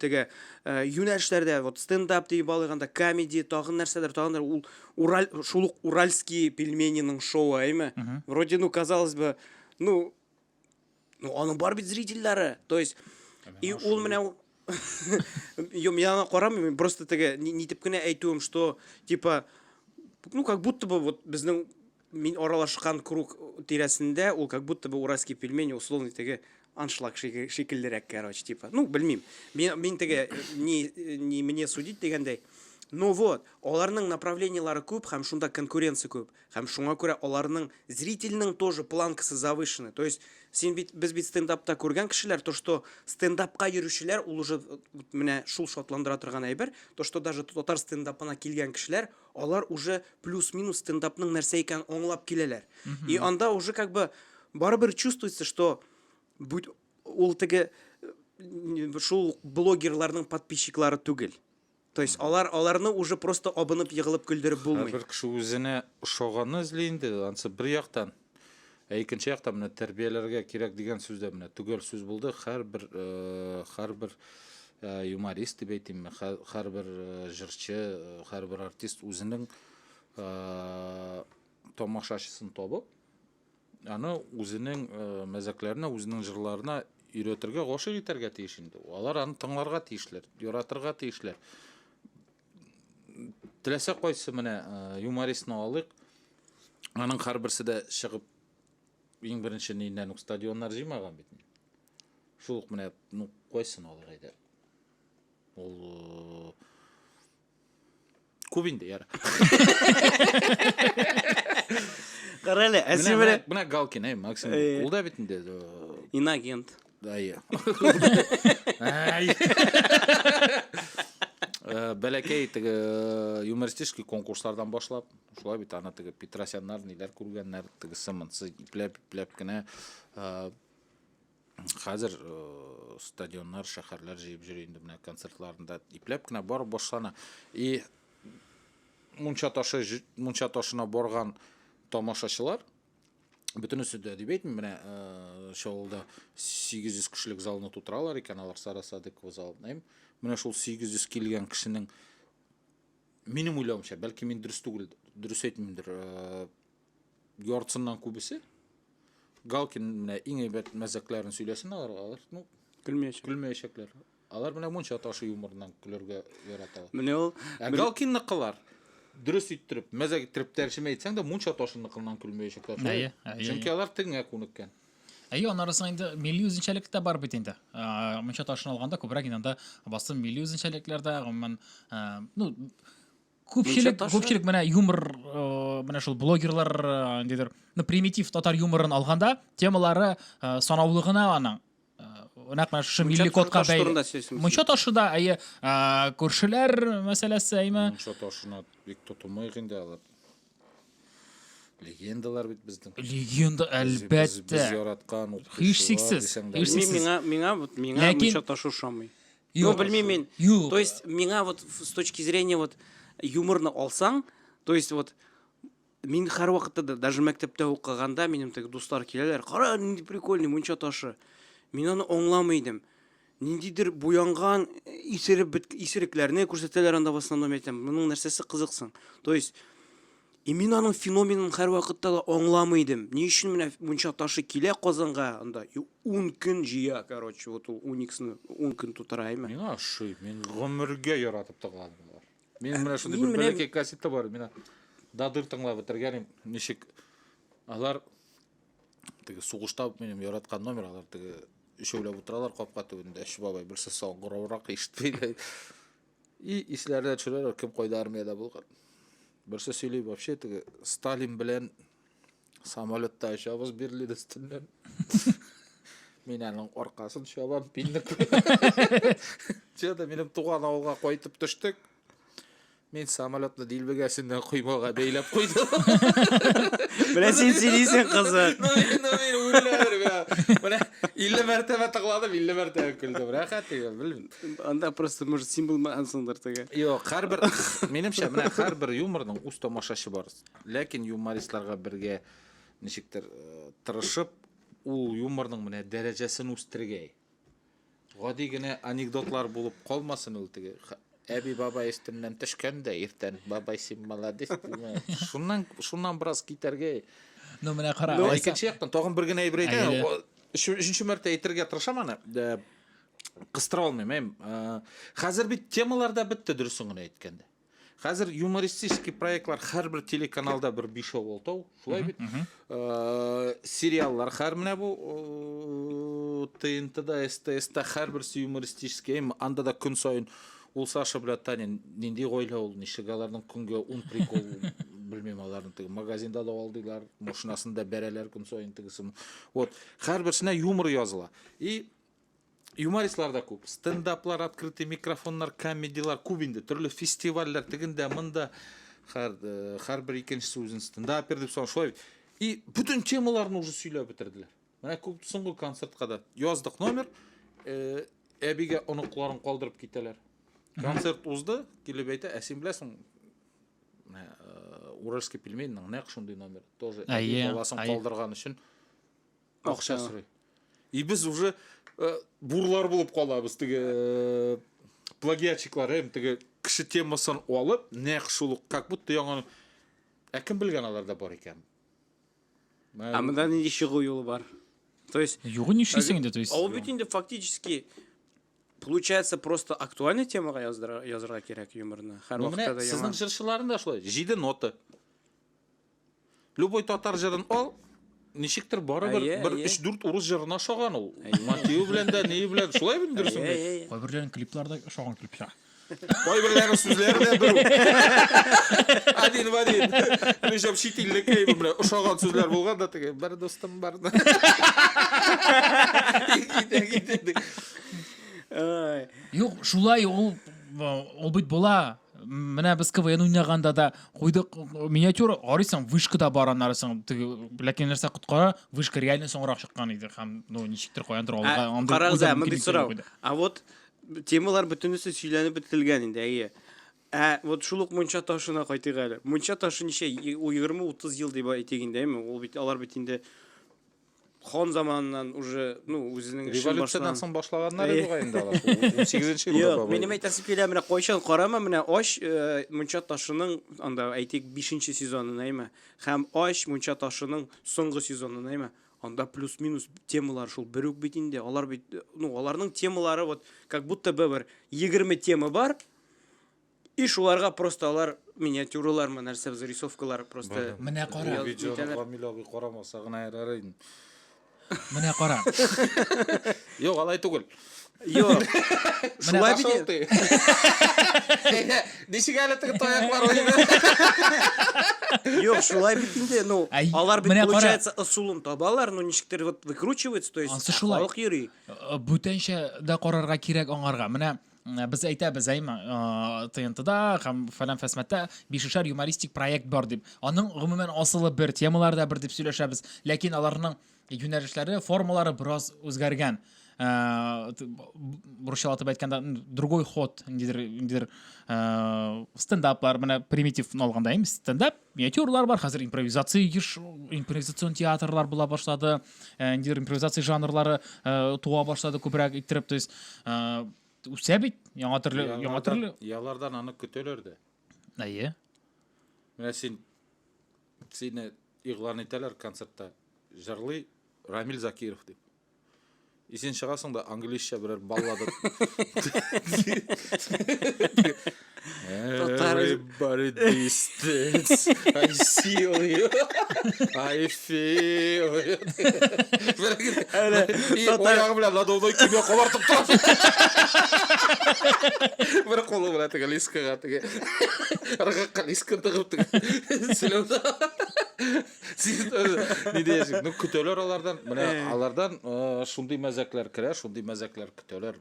теге юнәлешләрдә, вот стендап дип алганда, комедия, тагын нәрсәдер, ул шул уральские пельменинең шоуы, әйме? Вроде, казалось бы, аның бар бит зрительләре. То есть, и ул менә я карамыйм, просто теге нитеп кенә әйтүем, что типа как будто бы вот безнең мин аралашкан круг тирәсендә ул как будто бы уральский пельмени условно теге аншлаг шикеллерәк, короче, типа. Белмим. Мин теге не мне судить дигәндәй. Вот, аларның направлениялары күп, һәм шунда конкуренция күп. Һәм шуңа күрә аларның зрительнең тоже планкасы завышенный. То есть, без бит стендапта күргән кешеләр, то что стендапка йөрүчеләр, ул уже менә шул шатландыра торган әйбер, то что даже татар стендапына килгән кешеләр, алар уже плюс-минус стендапның нәрсә икән аңлап киләләр. И анда уже как бы барыбер чувствуется, что ул теге шул блогерларның подписчиклары түгел. То есть аларны уже просто абынып егылып көлдереп булмый. Бер кеше үзенә ошаганны эзли инде, ансы бер яктан. Икенче яктан менә тәрбияләргә кирәк дигән сүздә менә түгел сүз булды. Һәрбер юморист дип әйтим, һәрбер җырчы, һәрбер артист үзенең тамашачысын табып, аны үзенең мәзәкләренә, үзенең җырларына өйрәтергә, гашыйк итәргә тиеш инде. Алар аны тыңларга тиешләр, яратырга тиешләр. Теләсә кайсы менә юмористны алыйк, аның һәрберсе дә чыгып иң беренче ниннән стадионнар җыймаган бит. Шул ук менә кайсын алыр иде. Ул күп инде яра. Карале, менә Галкин, Максим, ул да бит инде инагент. Бәләкәй теге юмористический конкурслардан башлап, шулай бит аны теге Петросяннар, ниләр күргәннәр, теге сымынсы ипләп кенә хәзер стадионнар, шәһәрләр җыеп йөри инде менә концертларында ипләп кенә барып башлана. И Мунча ташына барган тамашачылар бөтенесе дә дип әйтмим, менә шулда 800 кешелек залны тутыралар икән, алар Сарасадыкова зал. Менә шул 800 килгән кешенең минем уйлавымча, бәлки мин дөрес әйтмимдер, яртысыннан күбесе Галкин менә иң әйбәт мәзәкләрен сөйләсен алар, көлмәячәкләр. Алар менә Мунча ташы юморыннан көләргә яраталар. Менә ул Галкинны кылар. Дөрес иттереп, мәзәк иттереп тәрҗемә итсәң дә Мунча ташыннан кылган көлмәячәкләр. Чөнки алар тиңә күнеккән. Аның арасында инде милли үзенчәлек тә бар бит инде. Мунча ташын алганда күбрәк инде басым милли үзенчәлекләрдә, гомумән, күпчелек менә юмор, менә шул блогерлар, примитив татар юморын алганда, темалары санаулы гына аның. нақмаш шы Мунча милли кодқа ташы турында сөйлесеңіз. Мунча ташы да көршілер мәселесі әйме. Мунча ташына бек тотылмай енді алар. Легендалар бит біздің. Легенда Біз әлбәтте. яратқан Һичшиксез, һичшиксез. Миңа Ләкин- мунча ташы ошамый. Ну, білмеймін. Юк. То есть, миңа вот с точки зрения вот юморны алсаң, то есть вот мен һәр вакытта да даже мәктәптә укыганда минем теге дуслар киләләр. Кара, нинди прикольный мунча ташы. Мин аны аңламыйдым. Ниндидер буянган исерекләрне күрсәтәләр анда в основном әйтәм. Моның нәрсәсе кызыксың. То есть мин аның феноменын һәр вакытта да аңламыйдым. Ни өчен менә мунча ташы килә Казанга анда 10 көн җыя, короче, вот ул Униксны 10 көн тутыраймы. Мен ашый, мен гомергә яратып тыгладым. Мен менә шундый Мин бер менә- бәләкәй кассета бар, мен дадыр тыңлап бетергәнем. Ничек алар теге сугышта минем яраткан номер, алар теге өчәүләп утыралар капка төбендә, Әшү бабай берсе саңгыраурак ишетмәй. И исләрдә төшерәләр, кем кайда армиядә булган. Берсе сөйли вообще теге Сталин белән самолетта очабыз Берлин өстеннән. Мен аның аркасын чабам, пинник. Чада минем туган авылга кайтып төштек. Мен самолетны дилбегәсеннән коймага бәйләп куйдым. Менә син сөйлисең кызык. Мен уйларым. Менә 50 мәртәбә тыңладым, 50 мәртәбә көлдем. Рәхәт иде, белмим. Анда просто может символ ансыңдыр теге. Юк, һәрбер минемчә менә һәрбер юморның үз тамашачы бар. Ләкин юмористларга бергә ничектер тырышып, ул юморның менә дәрәҗәсен үстергәй. Гади генә анекдотлар булып калмасын ул теге. Әби бабай өстеннән төшкәндә иртән бабай син молодец. Шуннан бераз китәргә. Ну менә кара. Икенче яктан тагын бер генә әйбер әйтәм. Өченче мәртә әйтергә тырышам аны. Кыстыра алмыйм. Хәзер бит темаларда бетте дөресен генә әйткәндә. Хәзер юмористический проектлар һәрбер телеканалда бер 5 булды. Шулай бит. Сериаллар һәр менә бу ТНТ-да, СТС-та һәрберсе юмористический, анда да көн сайын ул Саша белән Таня нинди гаилә ул, ничек аларның көнгә 10 прикол белмим аларның теге магазинда да алдылар, машинасында бәрәләр көн сайын тегесен. Вот, һәрберсенә юмор языла. И юмористлар да күп. Стендаплар, открытый микрофоннар, комедиялар күп инде. Төрле фестивальләр тегендә, монда һәрбер икенчесе үзен стендапер дип шулай. И бүтән темаларны уже сөйләп бетерделәр. Менә күп соңгы концертка да яздык номер, әбигә оныкларын калдырып китәләр. Концерт узды, килеп әйтә, син беләсең, Уральский пельменьнең нәкъ шундый номер. Тоже баласын калдырган өчен акча сорый. И без уже бурлар булып калабыз, теге плагиатчиклар, теге кеше темасын алып, нәкъ шул как будто яңа кем белгән аларда бар икән. Монда нинди чыгу юлы бар. То есть Югы нишлисең инде, то есть. Ул бит инде фактически получается просто актуальный темага язырга кирәк юморны. Һәр вакытта да Сезнең җырчыларында шулай, 7 нота. Любой татар җырын ал, ничектер барыбер бер 3-4 урыс җырына шаган ул. Мотив белән дә, ни белән, шулай бит дөресен. Кайберләрнең клипларда шаган клипча. Кайберләрнең сүзләре дә бер. Один в один. Ничек шитиллек әйбер белән шаган сүзләр булган да теге бер достым бар. Юк, шулай ул бит була. Менә без КВН уйнаганда да куйдык миниатюра, арыйсың, вышкада бараннарсың, ләкин нәрсә коткара, вышка реально соңрак чыккан иде һәм ничектер куяндыр алга анда. Карагыз, монда сорау. А вот темалар бөтенесе сөйләнеп бетелгән инде, әйе. Вот шул ук мунча ташына кайтыйк әле. Мунча ташы ничә 20-30 ел дип әйтегендәме? Ул бит алар бит инде хан заманынан уже, үзенең революциядан соң башлаганнар буга инде алар. 18нче елда баба. Минем әйтәсе килә, менә кайчан карама, менә Аш мунча ташының анда әйтик 5нче сезонын әйме. Һәм Аш мунча ташының соңгы сезонын әйме. Анда плюс-минус темалар шул бер үк бит инде. Алар бит, аларның темалары вот как будто бер 20 тема бар. И шуларга просто алар миниатюралар, нәрсә зарисовкалар просто. Менә кара. Видеоны Камиловый карамаса гына ярар иде. Менә кара. Юк, алай түгел. Жоқ. Шулай бит. Нешік әлі тігі тояқлар ойды? Жоқ, шулай бит инде, ну, Ай, алар бит міне қара. получается ысулын табалар, но ничектер вот выкручивается, то есть Ансы шулай. халық йөри. Бүтәнчә дә карарга кирәк аңарга. Менә без әйтәбез әйме ТНТда һәм фәлән фәсмәттә бишешәр юмористик проект бар дип. Аның гомумән асылы бер, темалары да бер дип сөйләшәбез. Ләкин аларның юнәлешләре, формалары бераз үзгәргән. Бурчалатып әйткәндә другой ход, ниндидер стендаплар, менә примитив алганда стендап, миниатюрлар бар, хәзер импровизацион театрлар була башлады, ниндидер импровизация жанрлары туа башлады күбрәк иттереп, то есть үсә бит, яңа төрле. Ялардан аны көтөлөр дә. Әйе. Менә сине игълан итәләр концертта. Жырлый Рамил Закиров дип. И сен шығасың да английша бірер баллады. Everybody distance. I feel you. I feel you. Ойағы білән ладовной күйме қолартып тұрады. Бір қолы білән тігі лискаға тігі. Арғаққа лискан тығып тігі. Сөйлеуді. Не дейсің? Күтөлер алардан. Алардан шундай мәзәкләр кірә, шундай мәзәкләр күтөлер.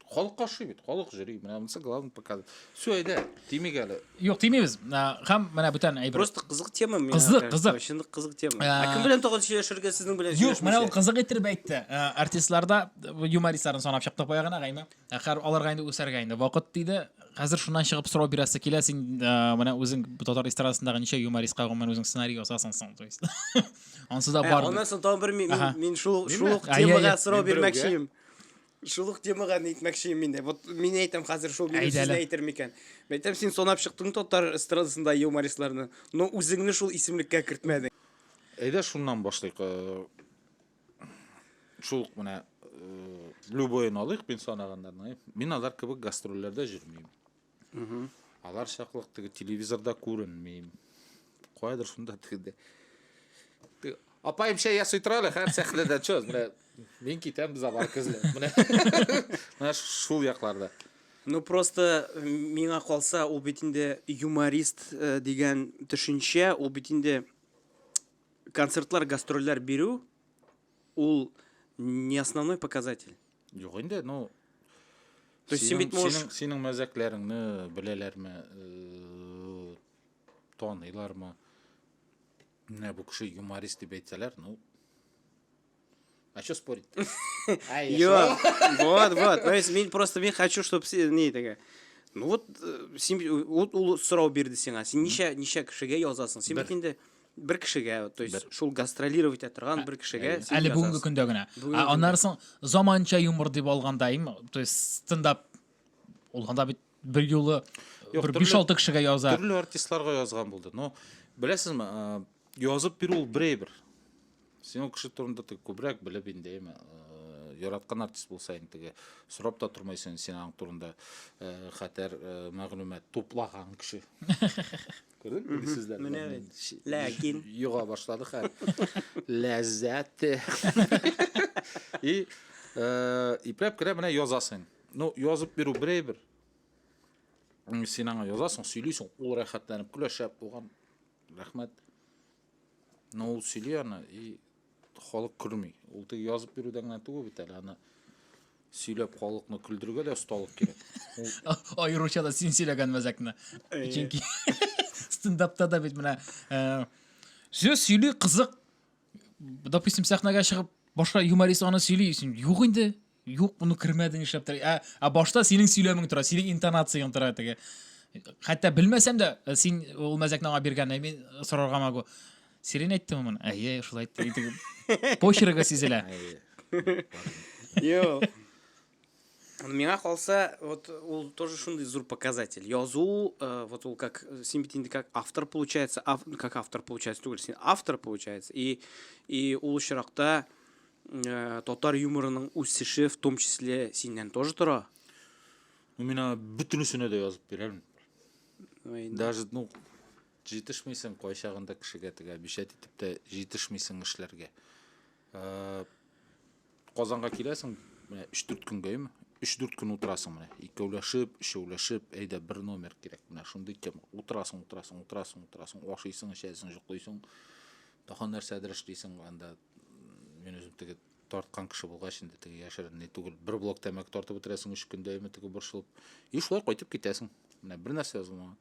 Халық қашы бит, халық жүрей. Мұнысы главный показать. Все, айда, тимек әлі. Жоқ, тимейбіз. Һәм менә бүтән әйбер. Просто қызық тема. Қызық. Шындық қызық тема. Кім білен тоғыз сөйлешерге, сіздің білен Жоқ, менә ул қызық иттереп әйтте. Артистларда юмористларын санап чыктык баягына гайма. Хәр аларга инде үсәргә инде вакыт диде. Хәзер шуннан чыгып сорау бирәсе килә, син менә үзең татар эстрадасындагы ничә юмористка гомумән үзең сценарий ясасын соң, то есть. Ансы да бар. Онан соң тагын бер мин шул темага сорау бирмәкчiyim. Шулук темага әйтмәкчiyim миндә. Вот мин әйтәм хәзер шул мине сезне әйтер микән. Әйтәм, син санап чыктың татар эстрадасында юмористларны, но үзеңне шул исемлеккә кертмәдең. Әйдә шуннан башлыйк. Шул менә любойын алыйк мин санаганнарны. Мин алар кебек гастрольләрдә жүрмим. Алар шаклык теге телевизорда күренмим. Кайдыр шунда теге. Апайым шәй ясый торалар, һәр сәхнәдә чөз. Менә мин китәм без алар кызлы. Менә шул якларда. Ну просто миңа калса, ул бит инде юморист дигән төшенчә, ул бит инде концертлар, гастрольләр бирү, ул не основной показатель. Юк инде, ну То есть син бит можешь синең мәзәкләреңне беләләрме, таныйлармы? Менә бу кеше юморист дип әйтсәләр, ну а что спорить? Йо, вот. То есть мин хочу, чтобы не такая. Ну вот син ул сорау бирде сиңа. Син ничә кешегә язасың? Син бит инде бер кешегә, то есть шул гастролировать торган бер кешегә. Әле бүгенге көндә генә. Аннан соң заманча юмор дип алгандайым, то есть стендап алганда бит бер юлы бер 5-6 кешегә яза. Төрле артистларга язган булды. Но беләсезме, язып бирү ул берәйбер. Син ул кеше турында күбрәк белеп индеме? Яраткан артист булса инде сорап та тормайсың син аның турында хәтер мәгълүмат туплаган кеше. Күрдеңме сезләр? Ләкин юга башлады хәл. Ләззәт. И ипләп керә менә язасың. Ну, язып бирү берәйбер. Син аңа язасың, сөйлисең, ул рәхәтләнеп көләшәп булган. Рәхмәт. Но ул сөйли аны и халык күрми. Ул тик язып бирүдән генә түгел бит әле, аны сөйләп халыкны күлдергә дә осталык кирәк. Аеруча да син сөйләгән мәзәкне. Чөнки стендапта да бит менә сөз сөйли кызык. Допустим, сәхнәгә чыгып башка юморист аны сөйли, син юк инде. Юк, буны кермәдең нишләп тора. Башта синең сөйләмең тора, синең интонацияң тора теге. Хәтта белмәсәм дә син ул мәзәкне аңа биргән, мин сорарга магу. Сирен әйттем моны. Әйе, шулай әйтте. Почеркы сизелә. Йо. Миңа калса, вот ул тоже шундый зур показатель. Язу, вот ул как син бит инде как автор получается, как автор получается, түгел, син автор получается. И ул очракта татар юморының үсеше в том числе синнән тоже тора. Мина бүтүнүсүнө да язып берем. Даже, ну, жетишмейсің қой шағында кішіге тіге бешет етіп те жетишмейсің ішлерге. Қозанға келесің 3-4 күнге ем, 3-4 күн отырасың міне. Екеулешіп, үшеулешіп, әйді бір номер керек. Міне шундай тема. Отырасың, оқшайсың, ішесің, жұқлайсың. Тоқан нәрсе әдіріш дейсің, анда мен өзім тігі тартқан кіші болға ішінде тігі яшырын не түгіл. Бір блок тәмәк тартып өтіресің 3 күнде еме тігі бұршылып. Шулай қойтып кетесің. Міне бір нәрсе жазылмаған.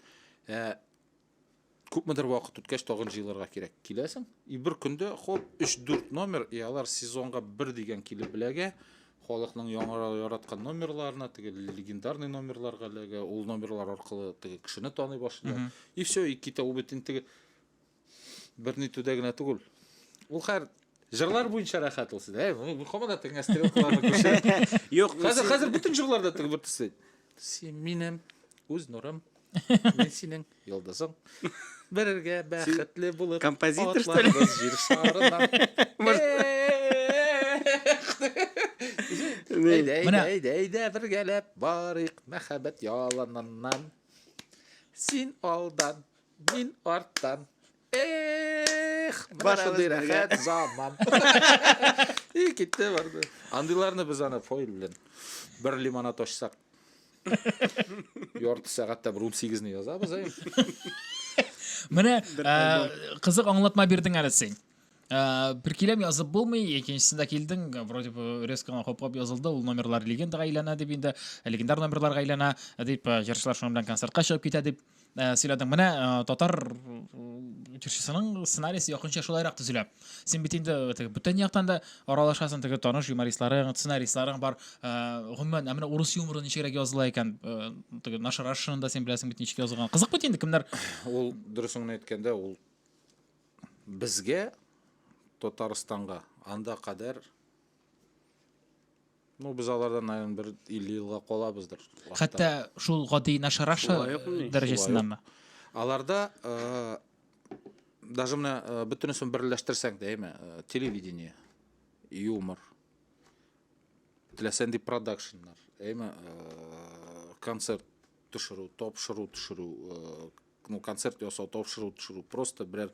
Көп мүдір уақыт өткеш тоғын жиыларға керек келесің. Бір күнде хоп 3-4 номер, алар сезонға бір деген келі білеге, Холықның яратқан номерларына, легендарный номерларға леге, ол номерлар арқылы кішіні таны башылы. И все, и кете обетін бірні төдегіне түгіл. Ол қар жырлар бойынша рахатылсыз. Бұл қомада тігін стрелкаларына көші. Қазір бүтін жырларда түгі бір түстейді. Сен менің өз нұрым, мен сенің елдасың. Бірге бәқітлі болып, композитор, что ли? Жер шарынан. Әйді біргелеп барық мәхәббет яланынан. Сен алдан, мен арттан. Башылды рәхәт заман. И кетті барды. Андыларыны біз ана фойл білен. Бір лимонад ашсақ. Yorты сағатта бір 18-ні yazабыз, Міне, қызық аңлатма бердің әлі сен. Бір келем yazып болмай, екіншісінде келдің, вроде бы резкіған қоп-қоп yazылды, ол номерлар легендаға айлана деп енді, легендар номерларға айлана деп, жершілер шоңымдан концертқа шығып кете деп сөйледің. Міне, Татар жершісінің сценарийсі яқынша шолайрақ түзіліп. Сен бетінде бүтін яқтан да аралашасың, таныш юмористларың, сценаристларың бар. Ғыммен, әміне орыс юморы нешерек yazыла екен, нашар ашында сен білесің бет нешек yazылған. Қызық бетінде кімдер? Ол дұрысыңын еткенде, ол бізге Татарстанға анда қадар, біз алардан айын бір 50 жылға қолабыздыр. Қатта шул ғади нашарашы дәрежесінен. Аларда, даже мына бүтінісін бірләштірсәң дейме, телевидение, юмор, тілесенді продакшнлар, концерт түшіру, топшыру түшіру, концерт жасау, топшыру түшіру, просто бірер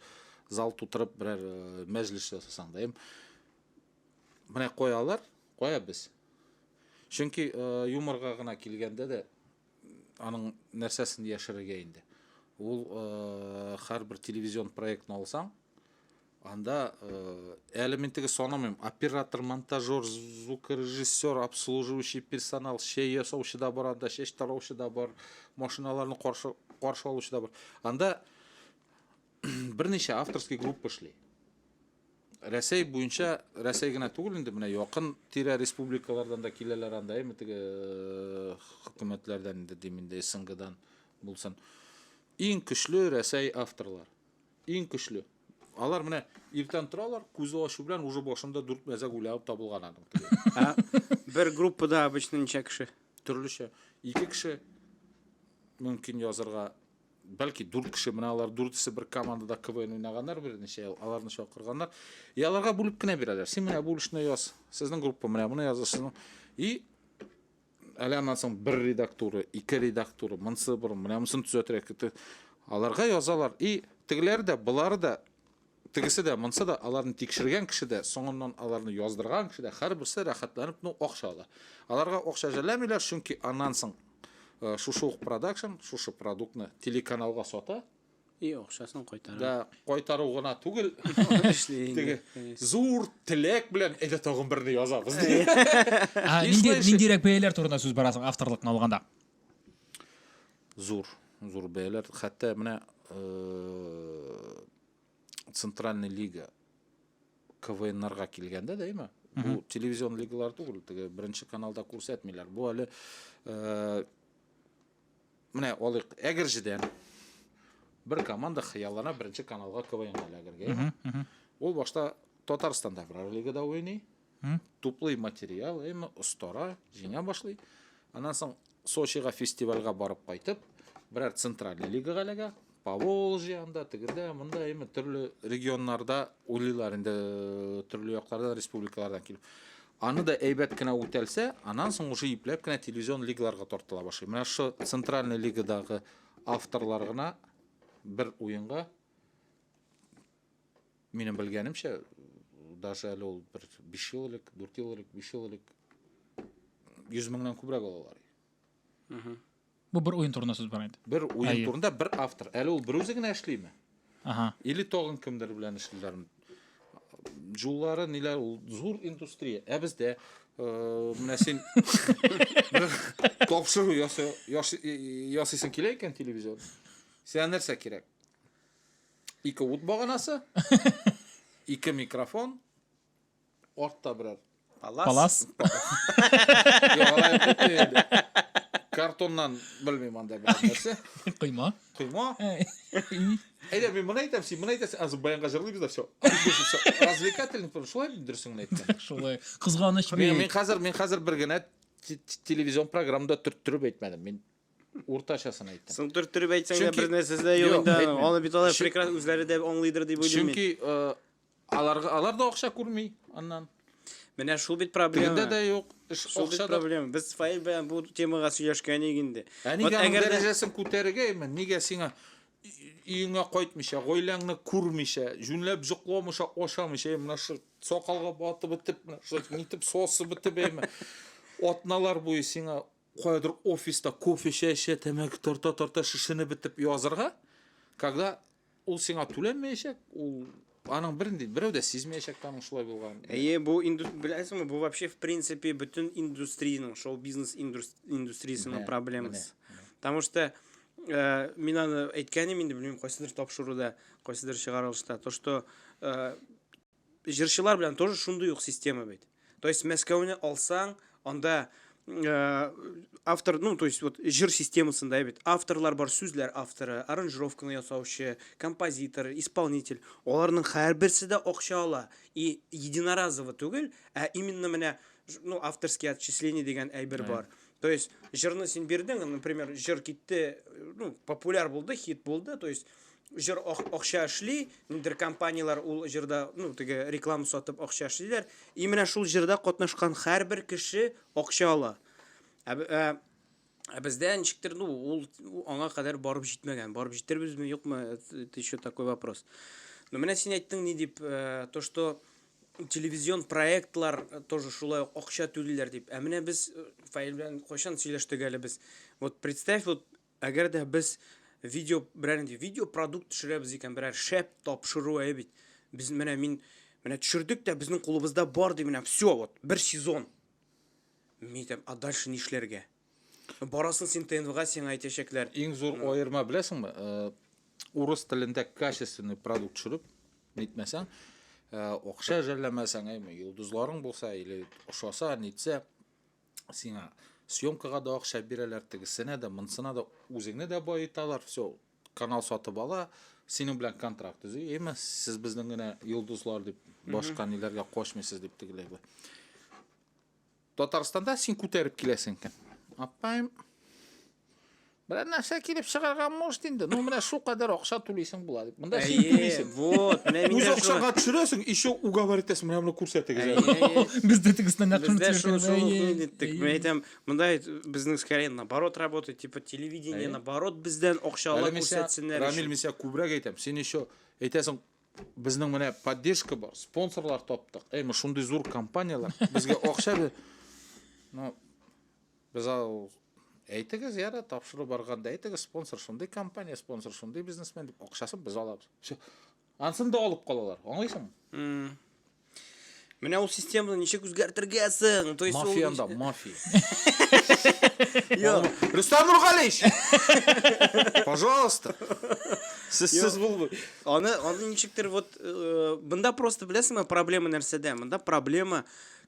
зал тұтырып, бірер мәжіліс жасасаң дейм. Міне қоялар, қоя біз. Чүнки юморға ғына келгенде де аның нәрсәсін яшырыға енді. Ол қар бір телевизион проектін алсаң, анда элементігі сонамайым. Оператор, монтажер, звукорежиссер, обслуживающий персонал, шей ясаушы да бар, анда шеш тараушы да бар, машиналарны қаршы алушы да бар. Анда бірнеше авторский группа шли. Рәсей бойынша, Рәсей гына түгіл енді, міне яқын тирә республикалардан да келелер анда, хүкіметлерден демінде СНГ-дан болсын. Ең күшлі Рәсей авторлар. Ең күшлі. Алар міне ертен тұралар, көзі ашу білән уже башында дүрт мәзәк ойлап табылған адам. Бір группада обычно неше кіші? Түрліше. 2 кіші мүмкін язырға, бәлки 4 кіші, міне алар 4-сі бір командада КВН ойнағандар, бірнеше аларны шақырғандар. И аларға бөліп кіне берәлер. Сен міне бөлішіне яз, сіздің группа міне мұны yazasың. И әлі анансың бір редактуры, 2 редактуры, мұнсы бір, міне мұсын түзетірек. Аларға язалар. И тігілері де, бұлары да, тігісі де, мұнсы да, аларын текшірген кіші де, соңынан аларны яздырған кіші де, қар бірсі рахатланып, оқшалы. Аларға оқша жәләмелер, шүнки анансың шушуық продакшн, шушы продуктны телеканалға сота. И оқшасын қойтару. Да, қойтару ғына түгіл. Зур тілек білен, әлі тоғын бірді язабыз. Нендерек бәйлер турында сөз барасың авторлықны алғанда? Зур бәйлер. Хәтті міне Центральный лига КВН-нарға келгенде дейме? Бұл телевизион лигалар түгіл, бірінші каналда көрсетмейлер. Бұл әлі міне олық әгіржіден бір команда қиялана бірінші каналға КВН-ға әгірге. Ол башта Татарстанда бір лигада ойнай, туплый материал, ұстара, жеңе башлай. Анан соң Сочиға фестивальға барып қайтып, бірәр Центральный лигаға ләге, Поволжьяда, тігірді, мұнда түрлі регионларда ойлайлар, енді түрлі яқтардан, республикалардан келіп. Аны да әйбәт кіна өтелсе, анан соң уже иплеп кіна телевизион лигаларға тортыла башлай. Мына шы Центральный лигадағы авторларына бір ойынға, менің білгенімше, даже әлі ол бір 5 жылылық, 4 жылылық, 5 жылылық 100 мыңнан көбірек алалар. Бұл бір ойын турында сөз бар енді. Бір ойын турында бір автор. Әлі ол бір өзі генә эшлейме? Или тоғын кімдер белән эшлиләр? Жуллары ниләр, ул зур индустрия. Бездә менә син тапшыру ясыйсың килә икән телевизор. Сиңа нәрсә кирәк? 2 ут баганасы, 2 микрофон, артта берәр Палас. Картоннан белмим анда бер нәрсә. Кыйма. Әйдә, мен моны әйтәм, син моны әйтәсең, азы баянга җырлыйбыз да всё. Развлекательный программа, шулай дөресен әйткән. Шулай. Кызганыч Мен хәзер бер генә телевизион программада төрттереп әйтмәдем. Мен уртачасын әйттем. Соң төрттереп әйтсәң дә бер нәрсә дә юк инде. Аны бит алар прекрасно үзләре дә аңлыйдыр дип уйлыйм. Чөнки алар да акча күрми аннан. Менә шул бит проблема. Тегендә дә юк. Шул бит проблема. Без Фаил белән бу темага сөйләшкән инде. Нигә дәрәҗәсен күтәрергә, нигә сиңа үйеңә кайтмыйча, гаиләңне күрмичә, жүнләп җокламыйча, ашамыйча, менә шу сакалга батып битеп, менә шу нитеп сосы битеп әйме. Атналар буе сиңа кайдыр офиста кофе эчә, тәмәке тарта шишене битеп язырга, когда ул сиңа түләнмәячәк, ул аның берәү дә сизмәячәк аның шулай булган. Бу беләсеңме, бу вообще в принципе бүтән индустрияның, шоу-бизнес индустриясының проблемасы. Потому что мин аны әйткәнем инде, белмим, кайсыдыр тапшыруда, кайсыдыр чыгарылышта, то что җырчылар белән тоже шундый ук система бит. То есть Мәскәүне алсаң, анда автор, ну, то есть вот жыр системасында бит авторлар бар, сүзләр авторы, аранжировканы ясаучы, композитор, исполнитель. Аларның һәрберсе дә акча ала. И единоразово түгел, а именно менә, ну, авторские отчисления дигән әйбер бар. То есть жырны син бирдең, например, жыр китте, ну, популяр булды, хит булды, то есть жыр акча эшли, ниндер компаниялар ул жырда, ну, теге реклама сатып акча эшлиләр. И менә шул жырда катнашкан һәрбер кеше акча ала. Бездә ничектер, ну, ул аңа кадәр барып җитмәгән. Барып җитербезме, юкмы? Это еще такой вопрос. Но менә син әйттең ни дип, то что телевизион проектлар тоже шулай акча түлиләр дип. Менә без Фаил белән кайчан сөйләштек әле без. Вот представь, вот әгәр дә без видео продукт төшерәбез икән, берәр шәп тапшыру бит. Без менә төшердек тә, безнең кулыбызда бар ди, менә всё, вот бер сезон. Митем, а дальше нишләргә? Барасын син ТНВ-га сиңа әйтәчәкләр. Иң зур аерма беләсеңме? Урыс телендә качественный продукт төшереп, нитмәсәң, акча жәлләмәсәң, йолдызларың булса, или ошаса, нитсә, сиңа съемкага да акча бирәләр, тегесенә дә, монсына да, үзеңне дә баеталар, всё, канал сатып ала, синең белән контракт төзи, сез безнең генә йолдызлар дип, башка ниләргә кошмыйсыз дип тегеләр. Татарстанда син күтәреп киләсең икән. Апайым, берәр нәрсә килеп чыгарга может инде. Ну, менә шу кадәр акча түлисең була дип. Монда син түлисең. Вот, менә мин дә акчага төшерәсең, еще уговаривать итәсең, менә моны күрсәтегез. Бездә тегесеннән нәкъ шуны сөйләдек. Мен әйтәм, монда безнең скорее наоборот работает, типа телевидение наоборот бездән акча ала күрсәтсеннәр. Рамил, мен сиңа күбрәк әйтәм. Син еще әйтәсең, безнең менә поддержка бар, спонсорлар таптык. Мен шундый зур компаниялар безгә акча бир. Ну, без әйтегез, яра, тапшыру барганда әйтегез, спонсор шундый компания, спонсор шундый бизнесмен дип акчасын без алабыз. Всё. Ансын да алып калалар. Аңлыйсыңмы? Менә ул системаны ничек үзгәртергәсең? То есть ул мафияда, мафия. Рустам Нургалич. Пожалуйста. Сез булбый. Аны ничектер вот монда просто беләсеңме проблема нәрсәдә? Монда проблема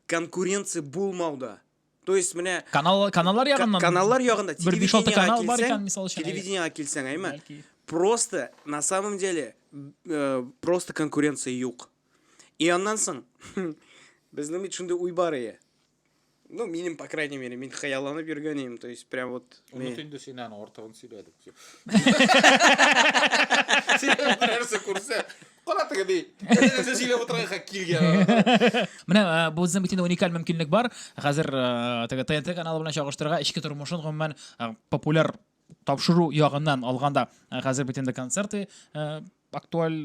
конкуренция булмауда. То есть менә каналлар ягыннан. Каналлар ягында телевидениегә килсәң, әйме? Просто на самом деле просто конкуренция юк. И аннан соң безнең бит шундый уй бар ие. Ну, минем, по крайней мере, мин хаялланып йөргәнем, то есть прям вот Унут инде син аны ортыгын сөйләдек. Син нәрсә күрсә, кара тегеди. Нәрсә сөйләп утырганга килгән. Менә бу безнең бит инде уникаль мөмкинлек бар. Хәзер теге ТНТ каналы белән чагыштырырга ички тормышын гомумән популяр тапшыру ягыннан алганда хәзер бит инде концерты актуаль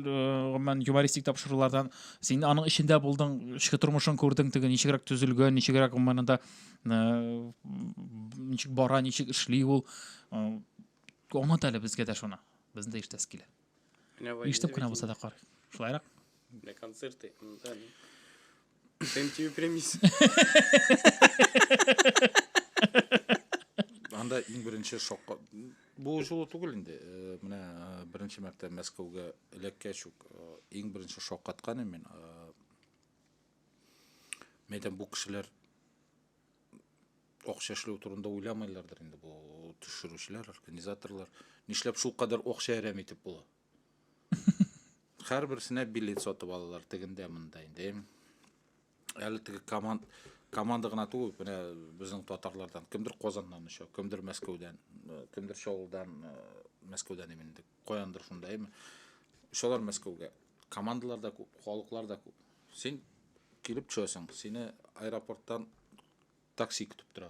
мен юмористик тапшырулардан сен аның ішінде болдың, ішкі тұрмышын көрдің, тігі нешегірек түзілген, нешегірек манында нешек бара, нешек ішлей ол. Оңат әлі бізге де шоны. Біздің де іштес келі. Иштеп күнә болса да қар. Шылайрақ? Для концерты. MTV премис. Анда ең бірінші шоққа, бұл жолы түгіл енді, міне бірінші мәрте Мәскеуге ілекке шук, ең бірінші шоққа атқаны мен, мейден бұл кішілер оқшашлау турында ойламайлардар енді, бұл түшірушілер, организаторлар, нешлеп шул қадар оқша әреметіп бұла. Қар бірсіне билет сотып алалар, тігінде мұндайын. Әлі тігі команда ғана туып, біздің татарлардан, кімдір Қозаннан үші, кімдір Мәскеуден, кімдір Шоғылдан, Мәскеуден еменді, қояндыр шындай ме. Шолар Мәскеуге, командалар да көп, қолықлар да көп. Сен келіп чөсің, сені аэропорттан такси күтіп тұра.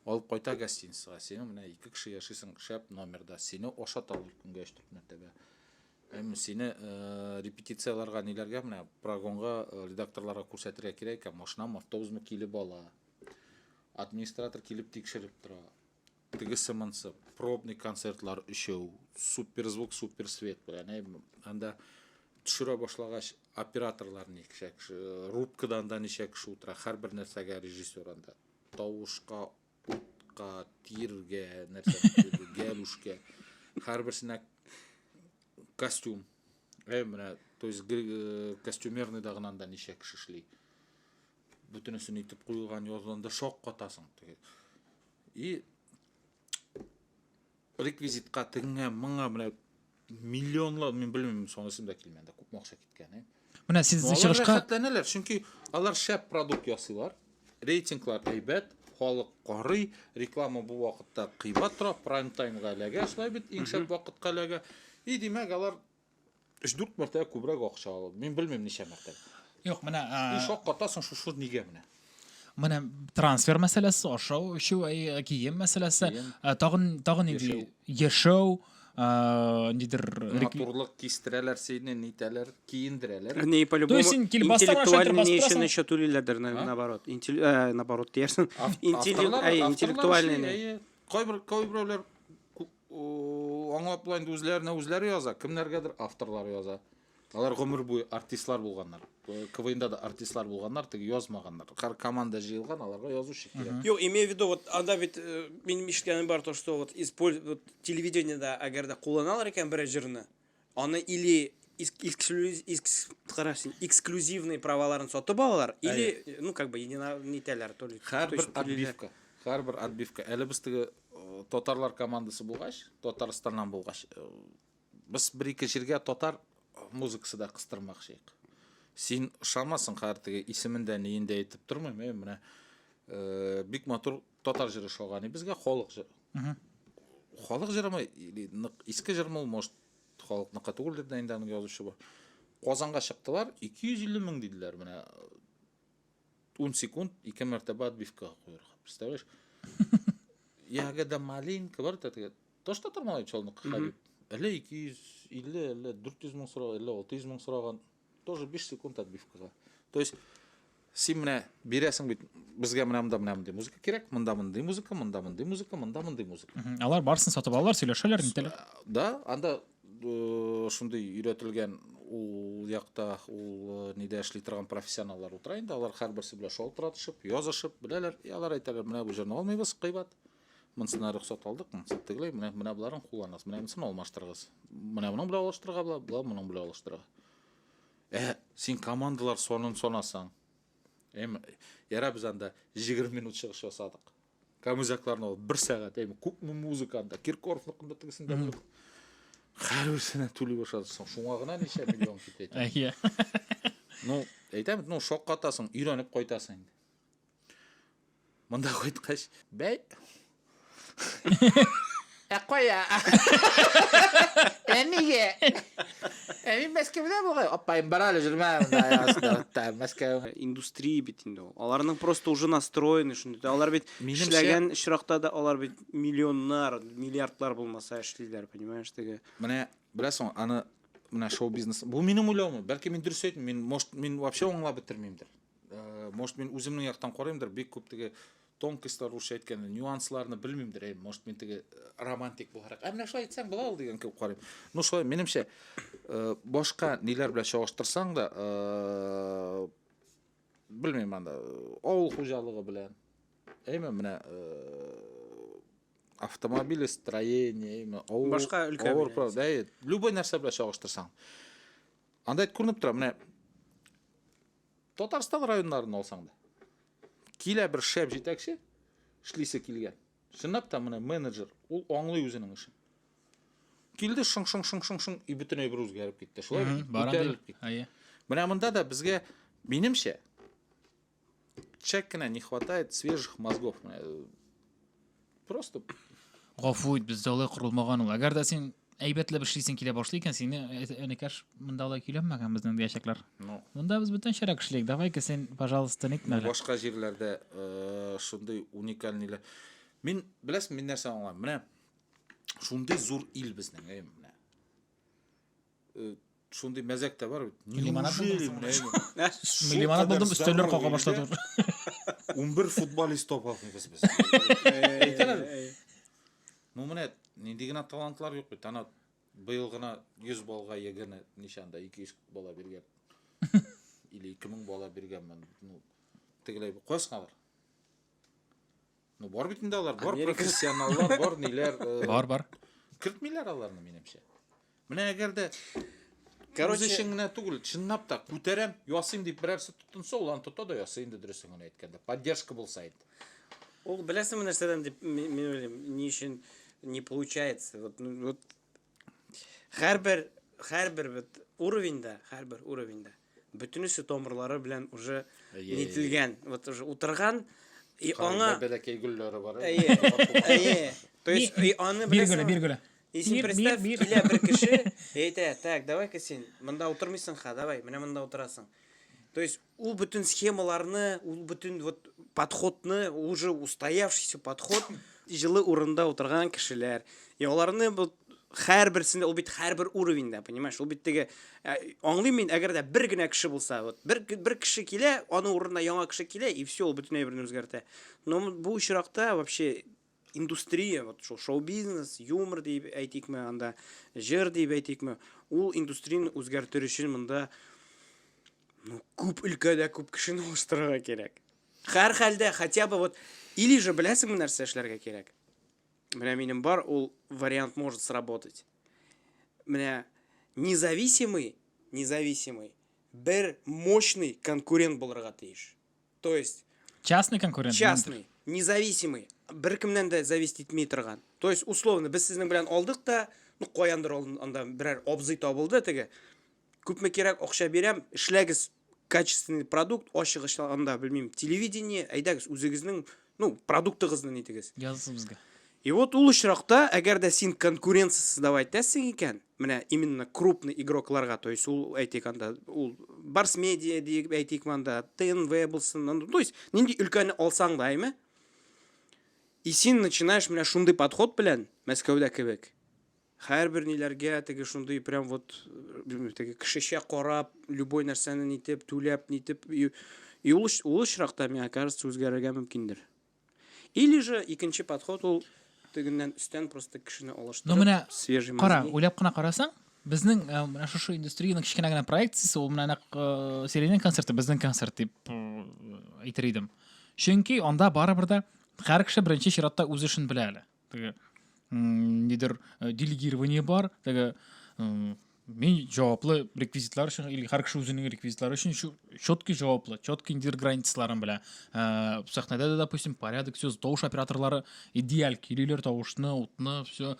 Олып қойта гостиницаға, сені міне 2 кіші яшысың, шәп номерда, сені ошат алыр күнге өштіріп нәттебе. Сені репетицияларға нелерге, прогонға редакторларға көрсәтірге керек, машинам автобусымы келіп ала, администратор келіп текшіріп тұра, тігісі мұнсы, пробный концертлар үшеу, суперзвук, суперсвет. Анда түшіре башлағаш операторлар некшек, рубкадан да нешек шутыра, әр бір нәрсәге режиссер анда, тауышқа, утқа, тирге, нәрсәге, гәлушке, әр бірсіне костюм. То есть костюмерный дағынан да неше кіші шлей. Бүтінісін етіп қойылған езланда шоқ қотасың. И реквизитқа тігіңе мыңа миллионлар, мен білмеймін, сонысым да келменді, көп мақша кеткен. Міне сіз шығышқа... Олар шығышқа... Чүнки алар шәп продукт ясылар, рейтинглар әйбәт, халық қорый, реклама бұл вақытта қимат тұра, прайм-таймға әләге, шылай бет, ең шәп вақытқа әләге. И демек алар 3-4 мәртәбе күбрәк акча алып. Мен белмим ничә мәртәбе. Юк, менә И шок катасың шу нигә менә. Менә трансфер мәсьәләсе, ашау, шу кием мәсьәләсе, тагын инде яшәү, нидер Матурлык кистерәләр сине, нитәләр, киендерәләр. Не, по-любому интеллектуальный нечто еще тулилердер, наоборот. Наоборот, терсен. Интеллектуальный. Кайберләр аңлап лайнды үзләре яза, кемнәргәдер авторлар яза. Алар гомер буе артистлар булганнар. КВНда да артистлар булганнар, теге язмаганнар. Һәр команда җыелган, аларга язучы кирәк. Yok, имею в виду, вот анда бит минем ишеткәнем бар, то что вот используют телевидениеда, агар да кулланалар икән бер җырны, аны или эксклюзивный праваларын сатып алалар, или ну как бы нитәләр, то есть һәр бер отбивка. Әле без теге татарлар командасы булгач, Татарстаннан булгач, без бер-ике җиргә татар музыкасы да кыстырмакчыйк. Син шамасын һәр теге исемендә нинде әйтеп тормыйм, менә бик матур татар җыры шаганы безгә халык җыры. Халык җырымы или иске җырмы, может, халыкны катыгыл дип инде аны язучы бар. Казанга чыктылар, 250 мең диделәр, менә 10 секунд 2 мәртәбә отбивка куярга. Представляешь? Ягода маленькая, бар теге. То что тормалай чалнык хәбиб. Әле 250, әле 400 мең сораган, әле 600 мең сораган. Тоже 5 секунд отбивкага. То есть син менә бирәсең бит, безгә менә музыка кирәк, монда музыка. Алар барсын сатып алалар, сөйләшәләр нитәләр. Да, анда шундый өйрәтелгән ул якта, ул нидә эшли торган профессионаллар утыра инде, алар һәрберсе белән шалтыратышып, язышып, беләләр. Алар әйтәләр, менә бу җырны алмыйбыз, кыйбат. Монсына рөхсәт алдык, монсы тегеләй, менә буларын кулланасыз, менә монсын алмаштырыгыз. Менә моның белән алыштырырга була, моның белән алыштырырга. Син командалар сонын сонасаң. Яра без анда 20 минут чыгыш ясадык. Комузякларны 1 сәгать, күпме музыканда, Киркоровныкында тегесендә. Һәрберсенә түли башладың. Шуңа гына ничә миллион китә. Ну, әйтәм, шок катасың, өйрәнеп кайтасың. Монда кайткач, бәй. Коя. Нигә? Мин Мәскәүдә булган. Апайым баралы җырма монда Мәскәү. Индустрия бит инде ул. Аларның просто уже настроены шундый. Алар бит эшләгән очракта да алар бит миллионнар, миллиардлар булмаса эшлиләр, понимаешь, теге. Менә беләсең, аны мына шоу бизнес бұл менің ойлауым, бәлки мен дұрыс айтамын, мен вообще оңлап бітірмеймдір. Может мен өзімнің яқтан қараймдыр, бек көптігі тонкостьтар орысша айтканда нюансларны білмеймдір. Может мен тіге романтик боларақ. Мына шулай айтсаң болады деген көп қараймын. Ну шулай менімше башқа нелер біле шоғыштырсаң да білмеймін анда ауыл қожалығы білән. Мына автомобилестроение, башқа үлкен любой нәрсе біле шоғыштырсаң. Андайды көрініп тұра, мына Татарстан райондарын алсаң да. Келе бір шеп жетекші, шлисе келген. Шынап та мына менеджер, ол аңлай өзінің ішін. Келді шың, и бүтін бір өзгеріп кетті. Шылай бүтеліп кетті. Мына мұнда да бізге, менімше, чеккіне не хватает свежих мозгов. Просто... Ғафу ет, бізде олай құрылмаған ол. Әгер да сен әйбәтлі бір шлисен келе башлы екен, сені өнекаш мұнда олай келеммәген біздің дияшеклер. Мұнда біз бүтін шәрек шлейк. Давай-ка сен, пожалуйста, нетмәлі. Башқа жерлерде шындай уникальныйлар. Мен, білесің, мен нәрсе аңлайым. Міне, шындай зор ил біздің. Шындай мәзәк та бар. Лимонад болдым, үстелер қоға баштады. 11 футболист топ алқын біз. Ну, міне, нендегіна талантлар жоқ бет. Ана бұйылғына 100 балға егіні нишанда 200 бала берген. Или 2000 бала берген мен. Тегілей бұл. Қойсын алар. Ну, бар бетінде алар. Бар профессионаллар, бар нелер. Бар. Кіртмейлер аларны менемше. Міне әгерді өз ішіңіне түгіл, шыннап та көтерем, ясайым deyip бірәрсі тұттынса, олан тұтта да ясайым да дүресіңіне еткенде. Поддержка болсайын. Ол білесің мына нәрседен деп мен ойлаймын, не үшін не получается. Вот әрбір уровеньда бүтінісі томырлары білән уже нетілген. Вот уже отырған и аңа бәләкей гүллері бар. То есть и аны білесің. Бергілі. И сен представь, келе бір кіші, так, давай-ка сен, мында отырмайсың ха, давай, мына мында отырасың. То есть ол бүтін схемаларны, ол бүтін вот подходны, уже устоявшийся подход, жылы орында отырған кішілер. И оларны бұл әрбірсінде, ол бит әрбір уровеньда, понимаешь? Ол биттегі, аңлайым мен, әгер де бір гіне кіші болса, вот, бір кіші келе, оның орында яңа кіші келе, и все, ол бүтін әйбірін өзгерті. Но бұл үшірақта вообще индустрия, вот шоу-бизнес, юмор deyip әйтейік ме, анда жер deyip әйтейік ме, ол индустрияны өзгертер үшін мұнда көп үлкәдә көп кішіні олыштыруға керек. Әр халде, хотя бы вот, или же біләсің мін нәрсе эшләргә керек. Менә минем бар, ол вариант может сработать. Менә независимый, бір мощный конкурент болырға тиеш. То есть, частный конкурент. Частный, независимый. Бір кімнен де зависит етмей тұрған. То есть, условно, біз сіздің білән алдық та, қояндыр анда бірәр обзый табылды, теге. Көпме керек оқша берем, ішләгіз качественный продукт, ашығыш анда, білмеймін, телевидение, айдағыз өзігіздің, продуктығызды нетігіз. Жазысы бізге. И вот ол үшірақта, әгер де сен конкуренция создавать тәсің екен, міне, именно крупный игрокларға, то есть, ол әйтек анда, ол Барс Медиа дейік, әйтек анда, ТНВ болсын, то есть, ненде үлкәні алсаң да, айме? И сен начинаешь міне шундай подход білән, Мәскәудә кебек. Әрбір нелерге теге шундай прям вот теге кішіше қарап, любой нәрсені нетіп, төлеп, нетіп, и ол шырақта, мен кажется, өзгерерге мүмкіндір. Или же екінші подход ол тегінен үстен просто кішіні олаштырып, свежий мозги. Қара, ойлап қана қарасаң, біздің мына шушы индустрияның кішкене генә проекциясы, ол мына серияның концерті, біздің концерт деп айтыр едім. Чөнки анда барыбыр да һәр кеше беренче чиратта үз эшен белә әле. Теге нидер делегирование бар, теге мен жауаплы реквизитлар өчен, или һәр кеше үзенең реквизитлары өчен четкий жауаплы, четкий нидер границаларын белә. Сәхнәдә дә, допустим, порядок, все, тавыш операторлары идеаль килиләр, тавышны, утны, все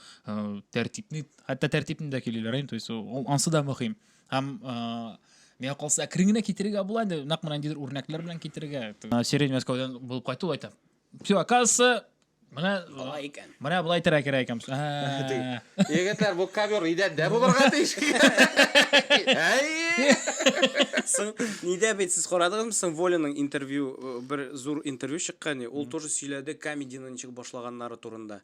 тәртипне, хәтта тәртипне дә килиләр, то есть ансы да мөһим. Һәм мен калса әкрен генә китерергә була инде, нәкъ менә нидер үрнәкләр белән китерергә. Серия Мәскәүдән булып кайту әйтә. Все, оказывается, Менә булай тирә кирәк икән. Егетләр, бу ковер идәндә булырга тиеш. Нидә бит сез карадыгызмы, соң Воляның интервью, бер зур интервью чыккан, ул тоже сөйләде комедияны ничек башлаганнары турында.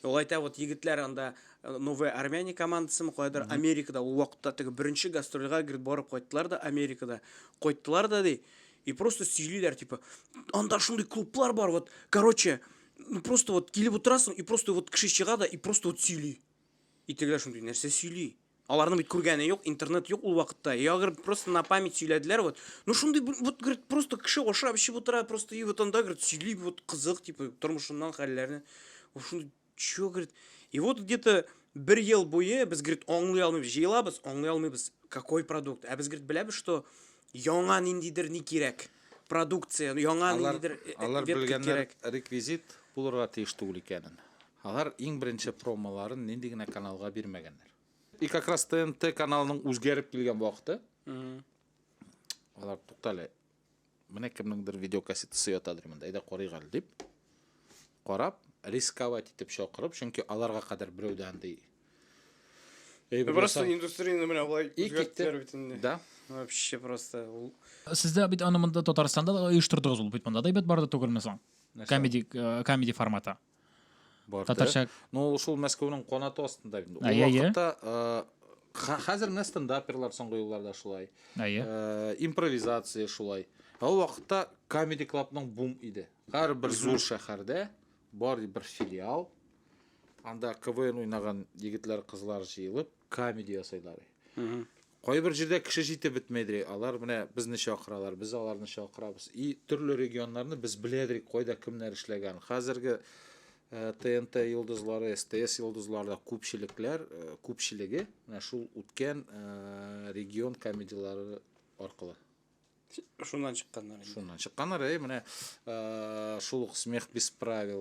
Ол айта вот егітлер анда Новая Армяне командасы қойдыр Америкада ол уақытта тігі бірінші гастрольға кіріп барып қойттылар да Америкада қойттылар да дей. И просто сөйлейлер типа анда шундай клубтар бар вот короче ну просто вот келіп отырасың и просто вот кіші шығады и просто вот сөйлей. И тегілер шундай нәрсе сөйлей. Аларның бит көргені жоқ, интернет жоқ ол уақытта. И агыр просто на память сөйләделер вот. Ну шундай вот говорит просто кіші ошап ішіп отыра просто и вот анда говорит сөйлей вот қызық типа тұрмышынан хәлләрне. Вот шундай чё говорит. И вот где-то бір ел бойы біз говорит оңлай алмайбыз, какой продукт. А біз говорит біләбіз, что яңа ниндидер не керек. Продукция, яңа ниндидер алар білгенler реквизит булырга тиеш түгел икәнен. Алар иң беренче промоларын нинди генә каналга бирмәгәннәр. И как раз ТНТ каналының үзгәреп килгән вакыты. Алар туктале. Менә кемнеңдер видеокассетасы ятадыр монда. Әйдә карыйк әле дип. Карап, рисковать итеп чакырып, чөнки аларга кадәр берәүдән ди. Просто индустрияны менә булай үзгәрттеләр бит инде. Да. Вообще просто. Сездә бит аны монда Татарстанда да оештырдыгыз ул бит монда да бит барды түгелме соң? Комеди форматы. Татарча. Ну, ушул Мәскәүнең канаты астында инде. Ул вакытта хәзер менә стендаперлар соңгы елларда шулай. Импровизация шулай. Ул вакытта Comedy Clubның бум иде. Һәр бер зур шәһәрдә бар бер филиал. Анда КВН уйнаган егетләр, кызлар җыелып, комедия ясайлар. Кайбер җирдә кеше җитеп бетмәйдер. Алар менә безне чакыралар, без аларны чакырабыз. И төрле регионнарны без беләдек, кайда кемнәр эшләгән. Хәзерге ТНТ йолдызлары, СТС йолдызларда күпчелеге менә шул үткән регион комедиялары аркылы. Шуннан чыкканнар. Чыкканнар, менә шул смех без правил,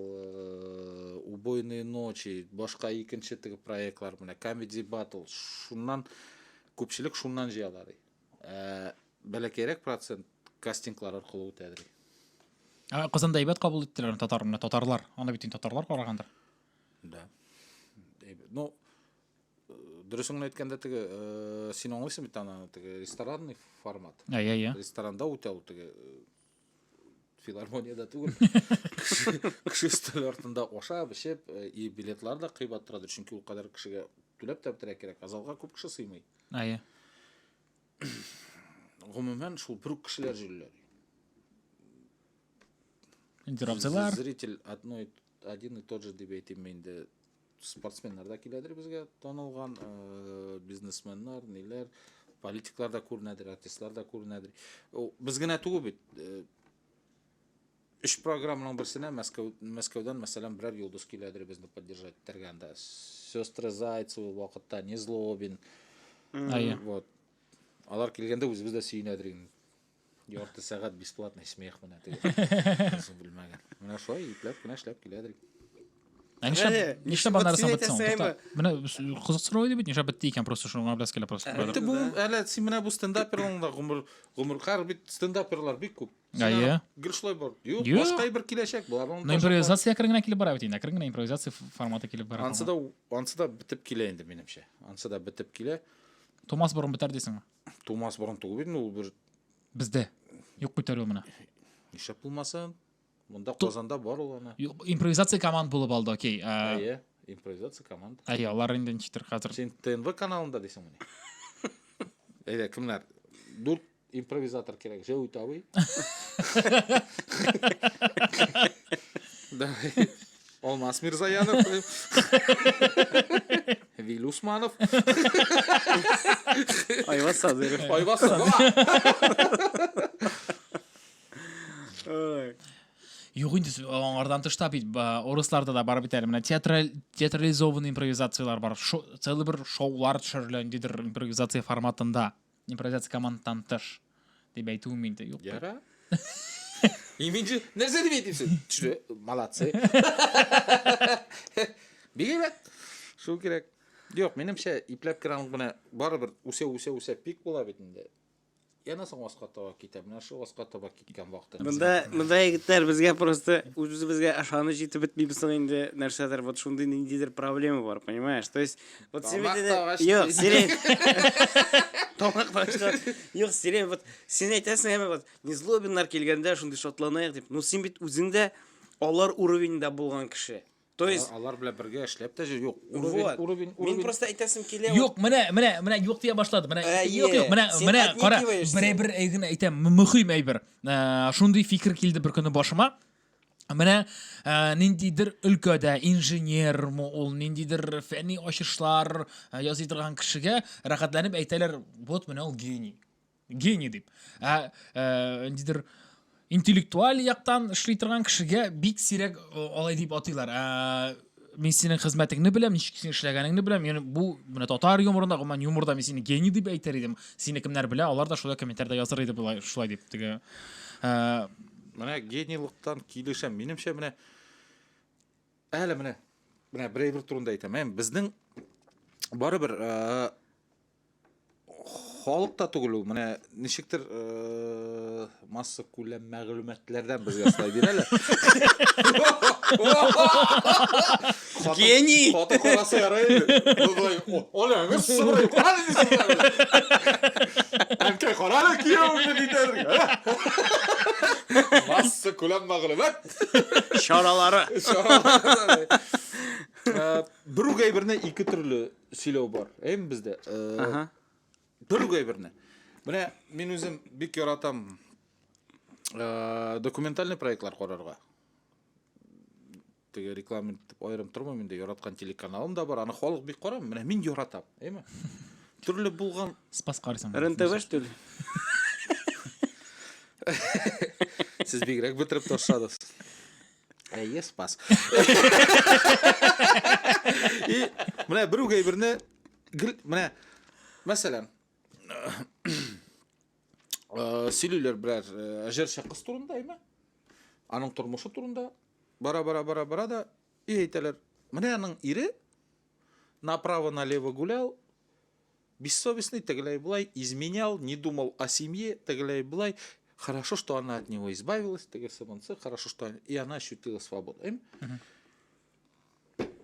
убойные ночи, башка икенче теге проектлар, менә Comedy Battle, шуннан күпчелек шуннан җыялар. Бәләкәйрәк процент кастинглар аркылы үтәдер. Казанда әйбәт кабул иттеләр татарлар. Аны бит татарлар карагандыр. Да. Ну, дөресен әйткәндә теге син аңлыйсың бит аны теге ресторанный формат. Ресторанда үтә ул теге филармонияда түгел. Кеше стөл артында ашап, эчеп, и билетлар да кыйбат торады, чөнки ул кадәр кешегә түләп тә кирәк. Азалга күп кеше сыймый. Гомумән шул бер кешеләр җилләр. Интервьюлар. Зритель один и тот же дип әйтим инде. Спортсменнар да киләдер безгә, танылган бизнесменнар, ниләр, политиклар да күренәдер, артистлар да күренәдер. Без генә түгел бит. 3 программаның берсенә Мәскәүдән мәсәлән берәр йолдыз киләдер безне поддержать итәргәндә. Сестры Зайцева вакытта, Незлобин. Вот. Алар килгәндә үзебез дә сөенәдер. Ярты сәгать бесплатный смех менә теге. Белмәгән. Менә шулай ипләп кенә эшләп киләдер. Нишләп аны рәсем менә кызык сорау иде бит, нишләп бетте икән просто шуңа беләс килә просто. Бу әле син менә бу стендаперларда гомер һәр бит стендаперлар бик күп. Гел шулай бар. Юк, башка бер киләчәк булар. Но импровизация кергән килеп бара бит инде. Кергән импровизация форматы килеп бара. Ансыда битеп килә инде минемчә. Ансыда битеп килә. Томас борын битәр дисеңме? Томас борын түгел бит, ул бер бездә. Юк күтәрү менә. Нишләп булмасын? Монда Казанда бар ул аны. Импровизация команда булып алды, окей. Импровизация команда. Алар инде ничектер хәзер. Син ТНВ каналында дисең менә. Әйдә, кемнәр? Дүрт импровизатор кирәк. Җәү табый. Давай. Алмаз Мирзаянов. Вил Усманов. Айваз Садыров. Айваз Садыров. Юк инде аңардан тышта бит орысларда да бар бит әле менә театрализованный импровизациялар бар. Целый бер шоулар төшерелгәндер импровизация форматында. Импровизация командадан тыш дип әйтүем инде юк. Яра. Иминҗи нәрсә дип әйтәсең? Төшү, молодцы. Бигәт. Шул кирәк. Юк, минемчә ипләп кирәк менә барыбер үсә пик була бит инде. Яна соң аска таба китә. Менә шул аска таба киткән вакытта. Монда егетләр безгә просто үзебезгә ашаны җитеп бетмибез инде нәрсәдер вот шундый ниндидер проблема бар, понимаешь? То есть вот Юк, сирен. Тамак башка. Юк, сирен вот син әйтәсең әмма вот Незлобиннар килгәндә шундый шатланайык дип. Ну син бит үзеңдә алар уровеньда булган кеше. То есть алар белән бергә эшләп тә жоқ. вот мен просто айтасым келе Юк, менә юк дия башлады. Менә юк, сен менә кара, отнекиваешься. бер әйгән әйтәм, мөһим әйбер. Шундый фикер килде бер көне башыма. Менә ниндидер өлкәдә инженер, ул ниндидер фәнни ачышлар ясый торган кешегә рәхәтләнеп әйтәләр, вот менә ул гений. Гений дип. Ниндидер интеллектуаль яктан эшли торган кешегә бик сирәк алай дип атыйлар. Мин синең хезмәтеңне беләм, ничек син эшләгәнеңне беләм. Яни бу менә татар юморында, гомумән юморда мин сине гений дип әйтер идем. Сине кемнәр белә, алар да шулай комментарийда язар иде булай, шулай дип. Теге Менә генийлыктан килешәм. Минемчә менә әле менә бер турында әйтәм. Безнең барыбер халыкта түгел ул. Менә ничектер масса күләм мәгълүматлардан безгә слай бирәләр. Гений! Хата караса ярый. Олаңыз сырый. Әнкәй карала кияүне дидер. Масса күләм мәгълүмат. Шаралары. Бер гайберне ике төрле сөйләү бар. Бездә. Бер гайберне. Менә мин үзем бик яратам документальный проектлар карарга. Теге реклама итеп аерым тормыйм инде, яраткан телеканалым да бар. Аны халык бик карый. Менә мин яратам, әйме? Төрле булган спас карыйсың. РНТВ что ли? Сез бигрәк бетереп ташладыгыз. Әйе, спас. И менә бер гайберне менә мәсәлән сөйлиләр берәр җырчы кыз турында, әйме? Аның тормышы турында бара да и әйтәләр. Менә аның ире направо-налево гулял, бессовестный, тегеләй булай, изменял, не думал о семье, тегеләй булай. Хорошо, что она от него избавилась, хорошо, что и она ощутила свободу.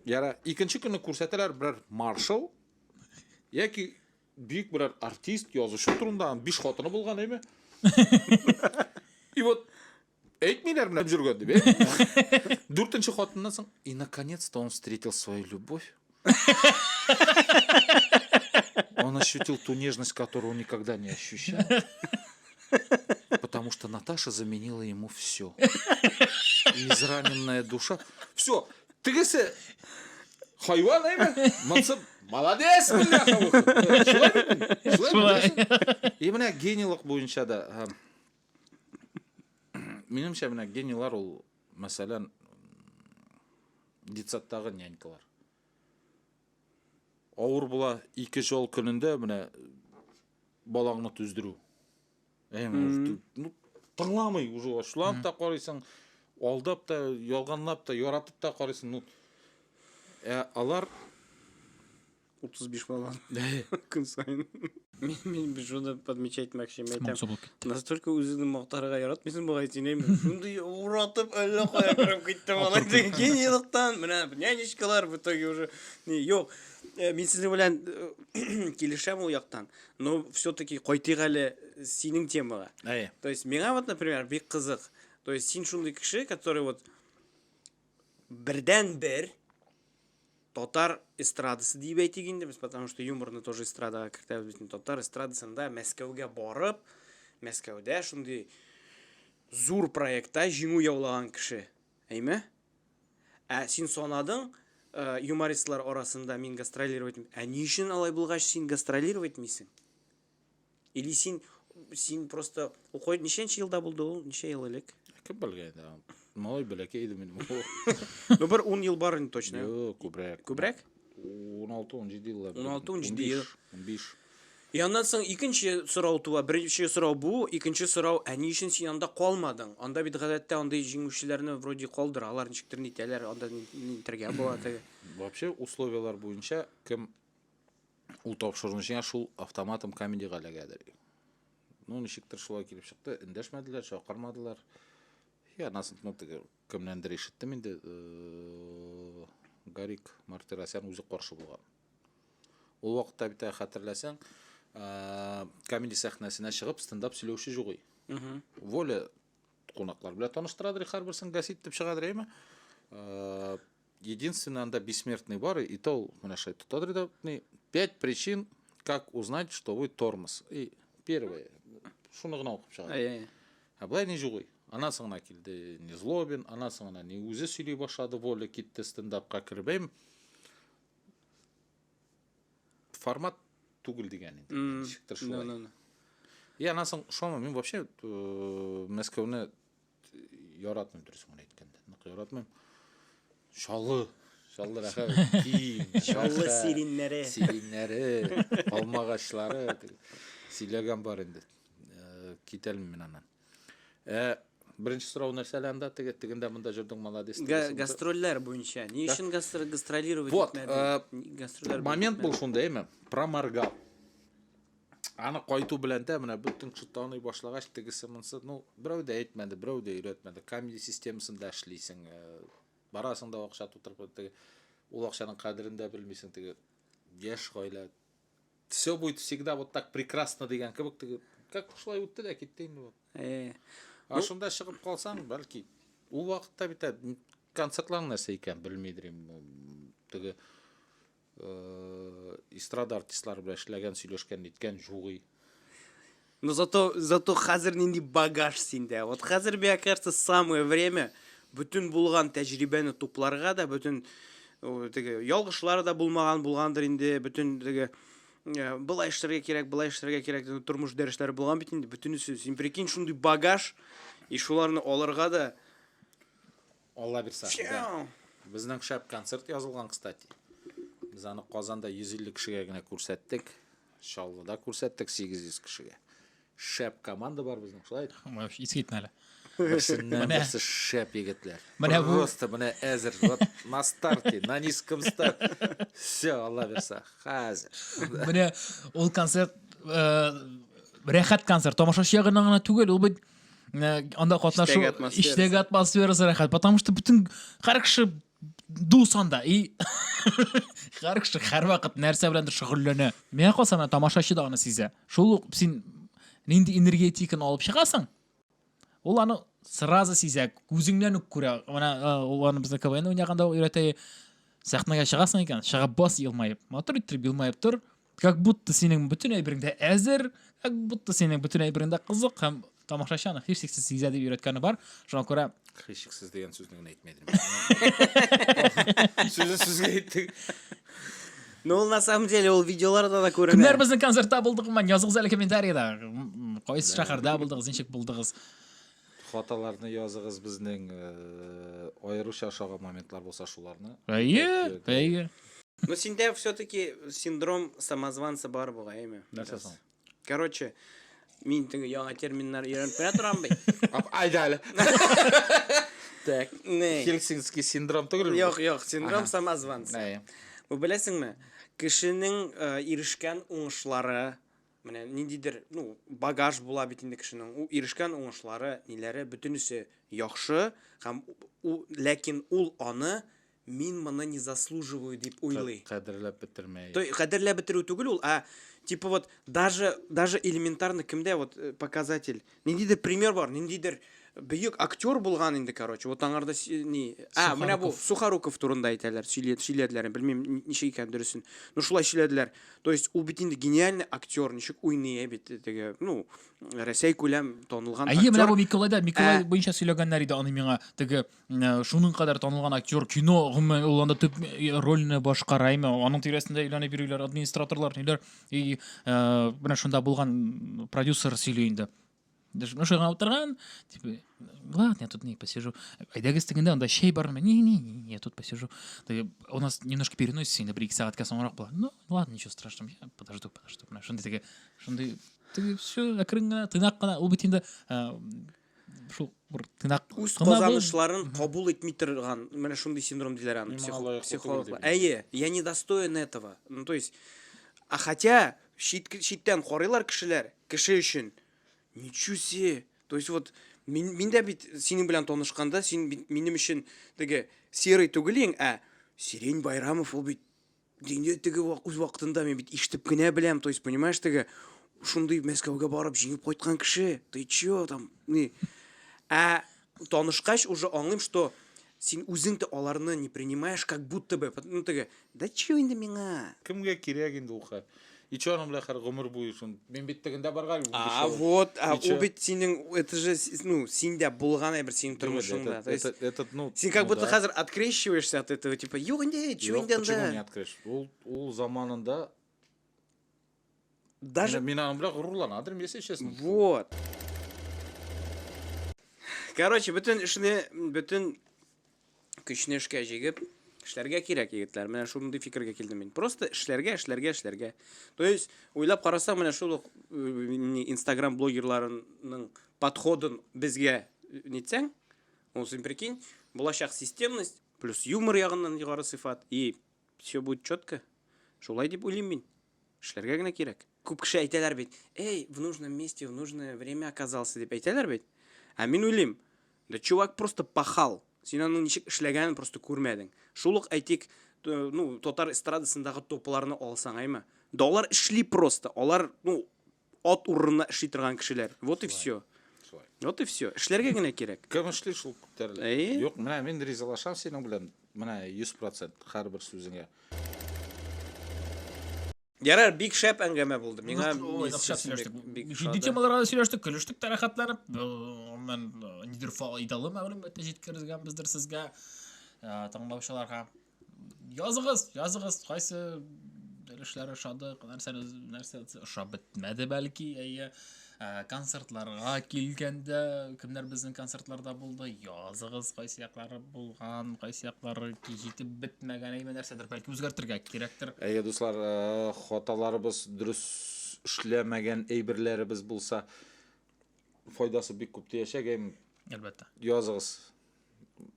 Яра, икенче көнне күрсәтәләр берәр маршал, яки бик берәр артист язучы турында 5 хатыны булган, әйме? И вот әйтмиләр менә жүргән дип. 4нче хатыннан соң, и наконец-то он встретил свою любовь. Он ощутил ту нежность, которую он никогда не ощущал. Потому что Наташа заменила ему все. И израненная душа. Все. Тегесе хайван, әйме? Мансып, молодец, бляха. Шулай. И менә генийлык буенча да минемчә менә генийлар ул, мәсәлән, детсадтагы нянькалар. Авыр була 2 жол көнендә менә балаңны түздерү. Ну, тыңламый уже ашлап та карыйсың, алдап та, ялганлап та, яратып та карыйсың. Ну, алар 35 балан күн сайын. Мен шуны подмечать мәкшем әйтәм. Настолько үзеңне мактарга яратмыйсың бугай син әйме? Шундый уратып әллә кая кереп китте малай. Генийлыктан менә нянечкалар в итоге уже юк. Мин сезнең белән килешәм ул яктан. Но все-таки кайтыйк әле синең темага. То есть миңа вот, например, бик кызык. То есть син шундый кеше, который вот бердән-бер татар эстрадасы дип әйтик инде без, потому что юморны тоже эстрадага кертәбез бит. Татар эстрадасында Мәскәүгә барып, Мәскәүдә шундый зур проектта җиңү яулаган кеше. Әйме? Син санадың юмористлар арасында мин гастролировать. Ни өчен алай булгач син гастролировать мисең? Или син просто укой ничәнче елда булды ул? Ничә ел элек? Кем белгән да. Малай бәләкәй иде минем. Ну бер 10 ел бар инде точно. Юк, күбрәк. Күбрәк? 16-17 ел. 16-17 ел. 15. И аннан соң икенче сорау туа. Беренче сорау бу, икенче сорау, ни өчен син анда калмадың? Анда бит гадәттә андай җиңүчеләрне вроде калдыра, алар ничектер нитәләр, анда нитәргә була теге. Вообще условиялар буенча кем ул тапшыруны җиңә шул автоматом комедига эләгәдер. Ну ничектер шулай килеп чыкты, эндәшмәделәр, чакырмадылар. Я насынтны кемнәндер ишеттем инде, Гарик Мартиросян үзе каршы булган. Ул вакытта бит хәтерләсәң, комедия сәхнәсенә чыгып стендап сөйләүче югый. Воля кунаклар белән таныштырадыр, һәрберсен гасит дип чыгадыр, әйме? единственный анда бессмертный бар, и то мына шайтты тодырда 5 причин, как узнать, что вы тормоз. И первое, шуны гына окуп чыгат. А былай не жугой. Анасыңа келді не злобин, анасыңа не өзі сөйлей башлады, воля кетті стендапқа кірбейм. Формат түгіл деген енді. Шықтыр шулай. И анасың, шома, мен вообще Мәскеуіне яратмайм тұрысың айтканда. Яратмайм. Шалы раха киім. Шалы сириннері, алмағашлары, сөйлеген бар енді. Кетелім мен анан. Бірінші сұрау нәрселі анда, тегінде мұнда жүрдің молодец. Гастроллер бойынша. Не үшін гастролировать? Вот, момент бұл шундай еме, проморгал. Аны қайту біләнді, мына бүттің шыттауыны башлағаш тегісі мұнсы, біреу де етмәді, біреу де үйретмәді. Комеди системасында әшлейсің, барасың да оқша тұтырып, ол ақшаның қадірінде білмейсің, еш қойла. Все будет всегда вот так прекрасно деген кебек, как шулай өтті де кеттейін. Ашында шығып қалсаң, бәлки, ол уақытта бітті концертларың нәрсе екен, білмейдірем. Эстрада артистлары біле ішлеген, сөйлешкен, неткен, жуғи. Но зато қазір ненде багаж сенде. Вот қазір, мне кажется, самое время бүтін болған тәжірибені топларға да, бүтін ялғышлары да болғандыр инде, бүтін былай іштерге керек, тұрмыш дәріштері болған бет инде, бүтін сөз. Сен прикинь, шундай багаж, и шуларны оларға да... Алла берса. Біздің шәп концерт yazылған, кстати. Біз аны Қазанда 150 кішіге гіне көрсеттік, Шаллыда көрсеттік 800 кішіге. Шәп команда бар біздің, шылайды? Ескейтін әлі. Бірсінен бірсі шәп егетлер. Просто міне әзір, на старте, на низком старт. Все, Алла берса, қазір. Міне ол концерт, рәхат концерт, тамаша шеғынағына түгел, ол бұд анда қатнашу іштегі атмосферасы рәхат, потому что бүтін қарқышы дусанда, и қарқышы қар вақыт нәрсе біләндір шығырлөні. Мен қосана тамашашы да аны сезе. Шол сен ненді энергетиканы алып шығасың, ол аны сразу сезе, көзіңнен көре. Ол аны біздің КВН ойнағанда үйреті сахнаға шығасың екен, шыға бас елмайып, мотор үттіріп елмайып тұр, как будто сенің бүтін әйбіріңді әзір, как будто сенің бүтін әйбіріңді қызық, һәм тамашашаны хешексіз сезе деп үйреткені бар. Жоға көре хешексіз деген сөздің айтмайдым. Сөзге айттық. Но на самом деле ол видеоларда да көрінеді. Кімдер біздің концертта болдығы ма? Yazығыз әлі комментарийда. Қойсы шақарда болдығыз, зеншек болдығыз. Фотоларны yazығыз біздің айыруша шаға моментлар болса шуларны. Әйе. Но сенде все-таки синдром самозванца бар бұға, еме? Нәрсесің? Короче, мен яңа терминлар үйреніп бере тұрам бей. Айдалі. Так, Хельсинский синдром түгіл? Жоқ, синдром самозванца. Бұл білесің ме? Кішінің ерішкен оңышлары, нендейдір, багаж бола бетінде кішінің, ерішкен оңышлары, нелері бүтінісі яқшы, ләкин ол аны мен мұны не заслуживаю деп ойлай. Қадірләп бітірмей. Қадірләп бітіру түгіл ол, типа вот даже элементарно кімде вот показатель. Нендейдір пример бар, нендейдір бүйік актер болған енді, короче. Вот аңарда мына бұл Сухоруков турында айталар, сөйледілер, білмеймін неше екен дұрысын. Ну шулай сөйледілер. То есть ол бітінде гениальный актер, нешек ойныя бет, Рәсей көлем танылған актер. Мына бұл Миколай бойынша сөйлегеннер еді аны меңа, шуның қадар танылған актер, кино ғыммен оланда төп рөліні башқараймы, оның тересінде иланы берулер, администраторлар, нелер, и бұна шында болған продюсер сөйлейінді. Ну что, отырған, типа, ладно, я тут не посижу. Айдагыз тегінде, анда шей бар ма? Не, я тут посижу. У нас немножко переносится, инда бір 2 сағатқа соңырақ была. Ну, ладно, ничего страшного, я подожду. Шындай все, акырыңына, тынақ қана, ол бітінде, тынақ. Үз қозанышларын қабыл етмей тұрған, мәне шындай синдром дейлер аны, психологлар. Я не достоин этого. Ну, то есть, хотя, шиттен қорайлар кіші үшін, ничего себе. То есть вот мен де бит сенің білән танышқанда, сен менің үшін серый түгілең, Сирень Байрамов ол бит денде өз уақытында мен бит иштіп кіне білем. То есть понимаешь, шундай Мәскеуге барып жеңіп қойтқан кіші. Ты чё там? Танышқаш уже аңлайым, что сен өзің де оларны не принимаешь как будто бы, ну теге да че енді меңа. Кімге керек енді уқа. Ичо аның біләқар ғұмыр бойы шын. Мен беттігінде барғар. Вот, о бит сенің, это же, ну, сенде болған бір сенің тұрмышыңда. То есть, сен как будто қазір открещиваешься от этого, типа, yok енді, че енді. Почему не открещ? Ол заманында даже мен аның біләқ ғұрланадыр, месе шесін. Вот. Короче, бүтін күшіне ішке жегіп, ішлерге керек егітлер. Мен шулынды фикірге келдім мен. Просто ішлерге. То есть, ойлап қарасам, мен шул Instagram блогерларының подходын бізге нетсең, оны прикинь, болашақ системность, плюс юмор яғынан жоғары сыфат, и все будет четко. Шулай деп ойлаймын мен. Ішлерге генә керек. Көп кіші айталар бит, эй, в нужном месте, в нужное время оказался деп айталар бит. А мен ойлаймын, да чувак просто пахал. Сен аның ничек эшләгәнен просто күрмәдең. Шул ук әйтик, ну, Татар эстрадасындагы топларны алсаң айма. Да алар эшли просто. Алар, ну, от урынына эшли торган кешеләр. Вот и все. Вот и все. Эшләргә генә кирәк. Кем эшли шул күтәрелә? Юк, менә мен ризалашам синең белән. Менә 100% һәрбер сүзеңә. Ярар, бик шәп әңгәмә булды. Миңа җитди темаларга сөйләштек, көлештек, тарихатланып. Мен нидер файдалы мәгълүматны җиткергән бездер сезгә, тыңлаучыларга. Языгыз, кайсы эшләр ошады, нәрсә ошап бетмәде бәлки, концертларга килгәндә, кемнәр безнең концертларда булды, языгыз, кайсы яклары булган, кайсы яклары җитеп бетмәгән, нәрсәдер бәлки үзгәртергә кирәктер. Дуслар, хаталарыбыз дөрес эшләмәгән әйберләребез булса, файдасы бик күп тиешәк, Әлбәттә. Языгыз.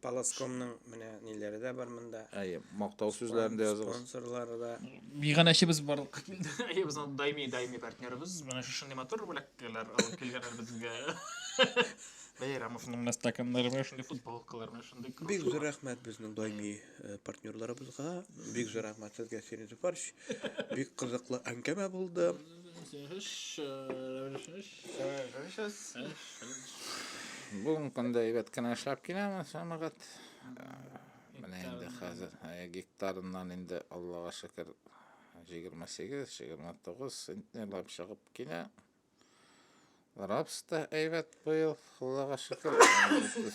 Паласкомның менә ниләре дә бар монда. Мактау сүзләрендә языгыз. Спонсорлары да. Биганәчебез барлыкка килде. Безнең даими партнерыбыз, менә шушы ниматур бүләкләр алып килгәннәр безгә. Бәйрәмовның стаканнары менә шундый футболкалар менә шундый. Бик зур рәхмәт безнең даими партнерларыбызга. Бик зур рәхмәт сезгә, Сергей Зуфарович. Бик кызыклы әңгәмә булды. Бүгін күнде әйбәт кенә эшләп киләм, сәмәгать. Менә инде хәзер гектарыннан инде Аллага шөкер 28-29 центнерлап чыгып килә. Рапста әйбәт быел Аллага шөкер.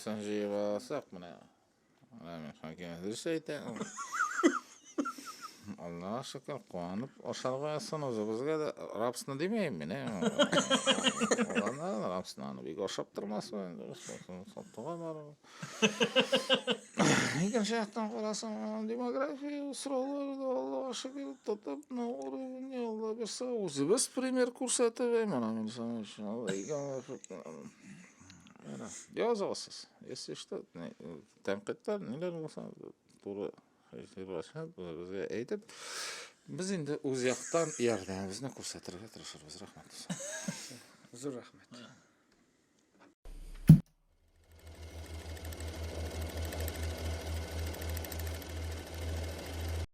Сон җыеп алсак менә. Мен хаким әйтәм. Аллага шөкер куанып ашарга ясаныбыз безгә дә рапсны димәйм мен. Аллага рапсны бик ашап тормас инде. Саттыга бар. Икенче яктан карасаң, демография сораулары Аллага шөкер тотып, уровне Алла берсә, үзебез пример күрсәтеп, мен язасыз. Если что, тәнкыйтьләр ниләр булса, туры bizga aytib, biz endi o'z yoqdan yordamimizni ko'rsatirga tirishamiz. Rahmat. Зур рәхмәт.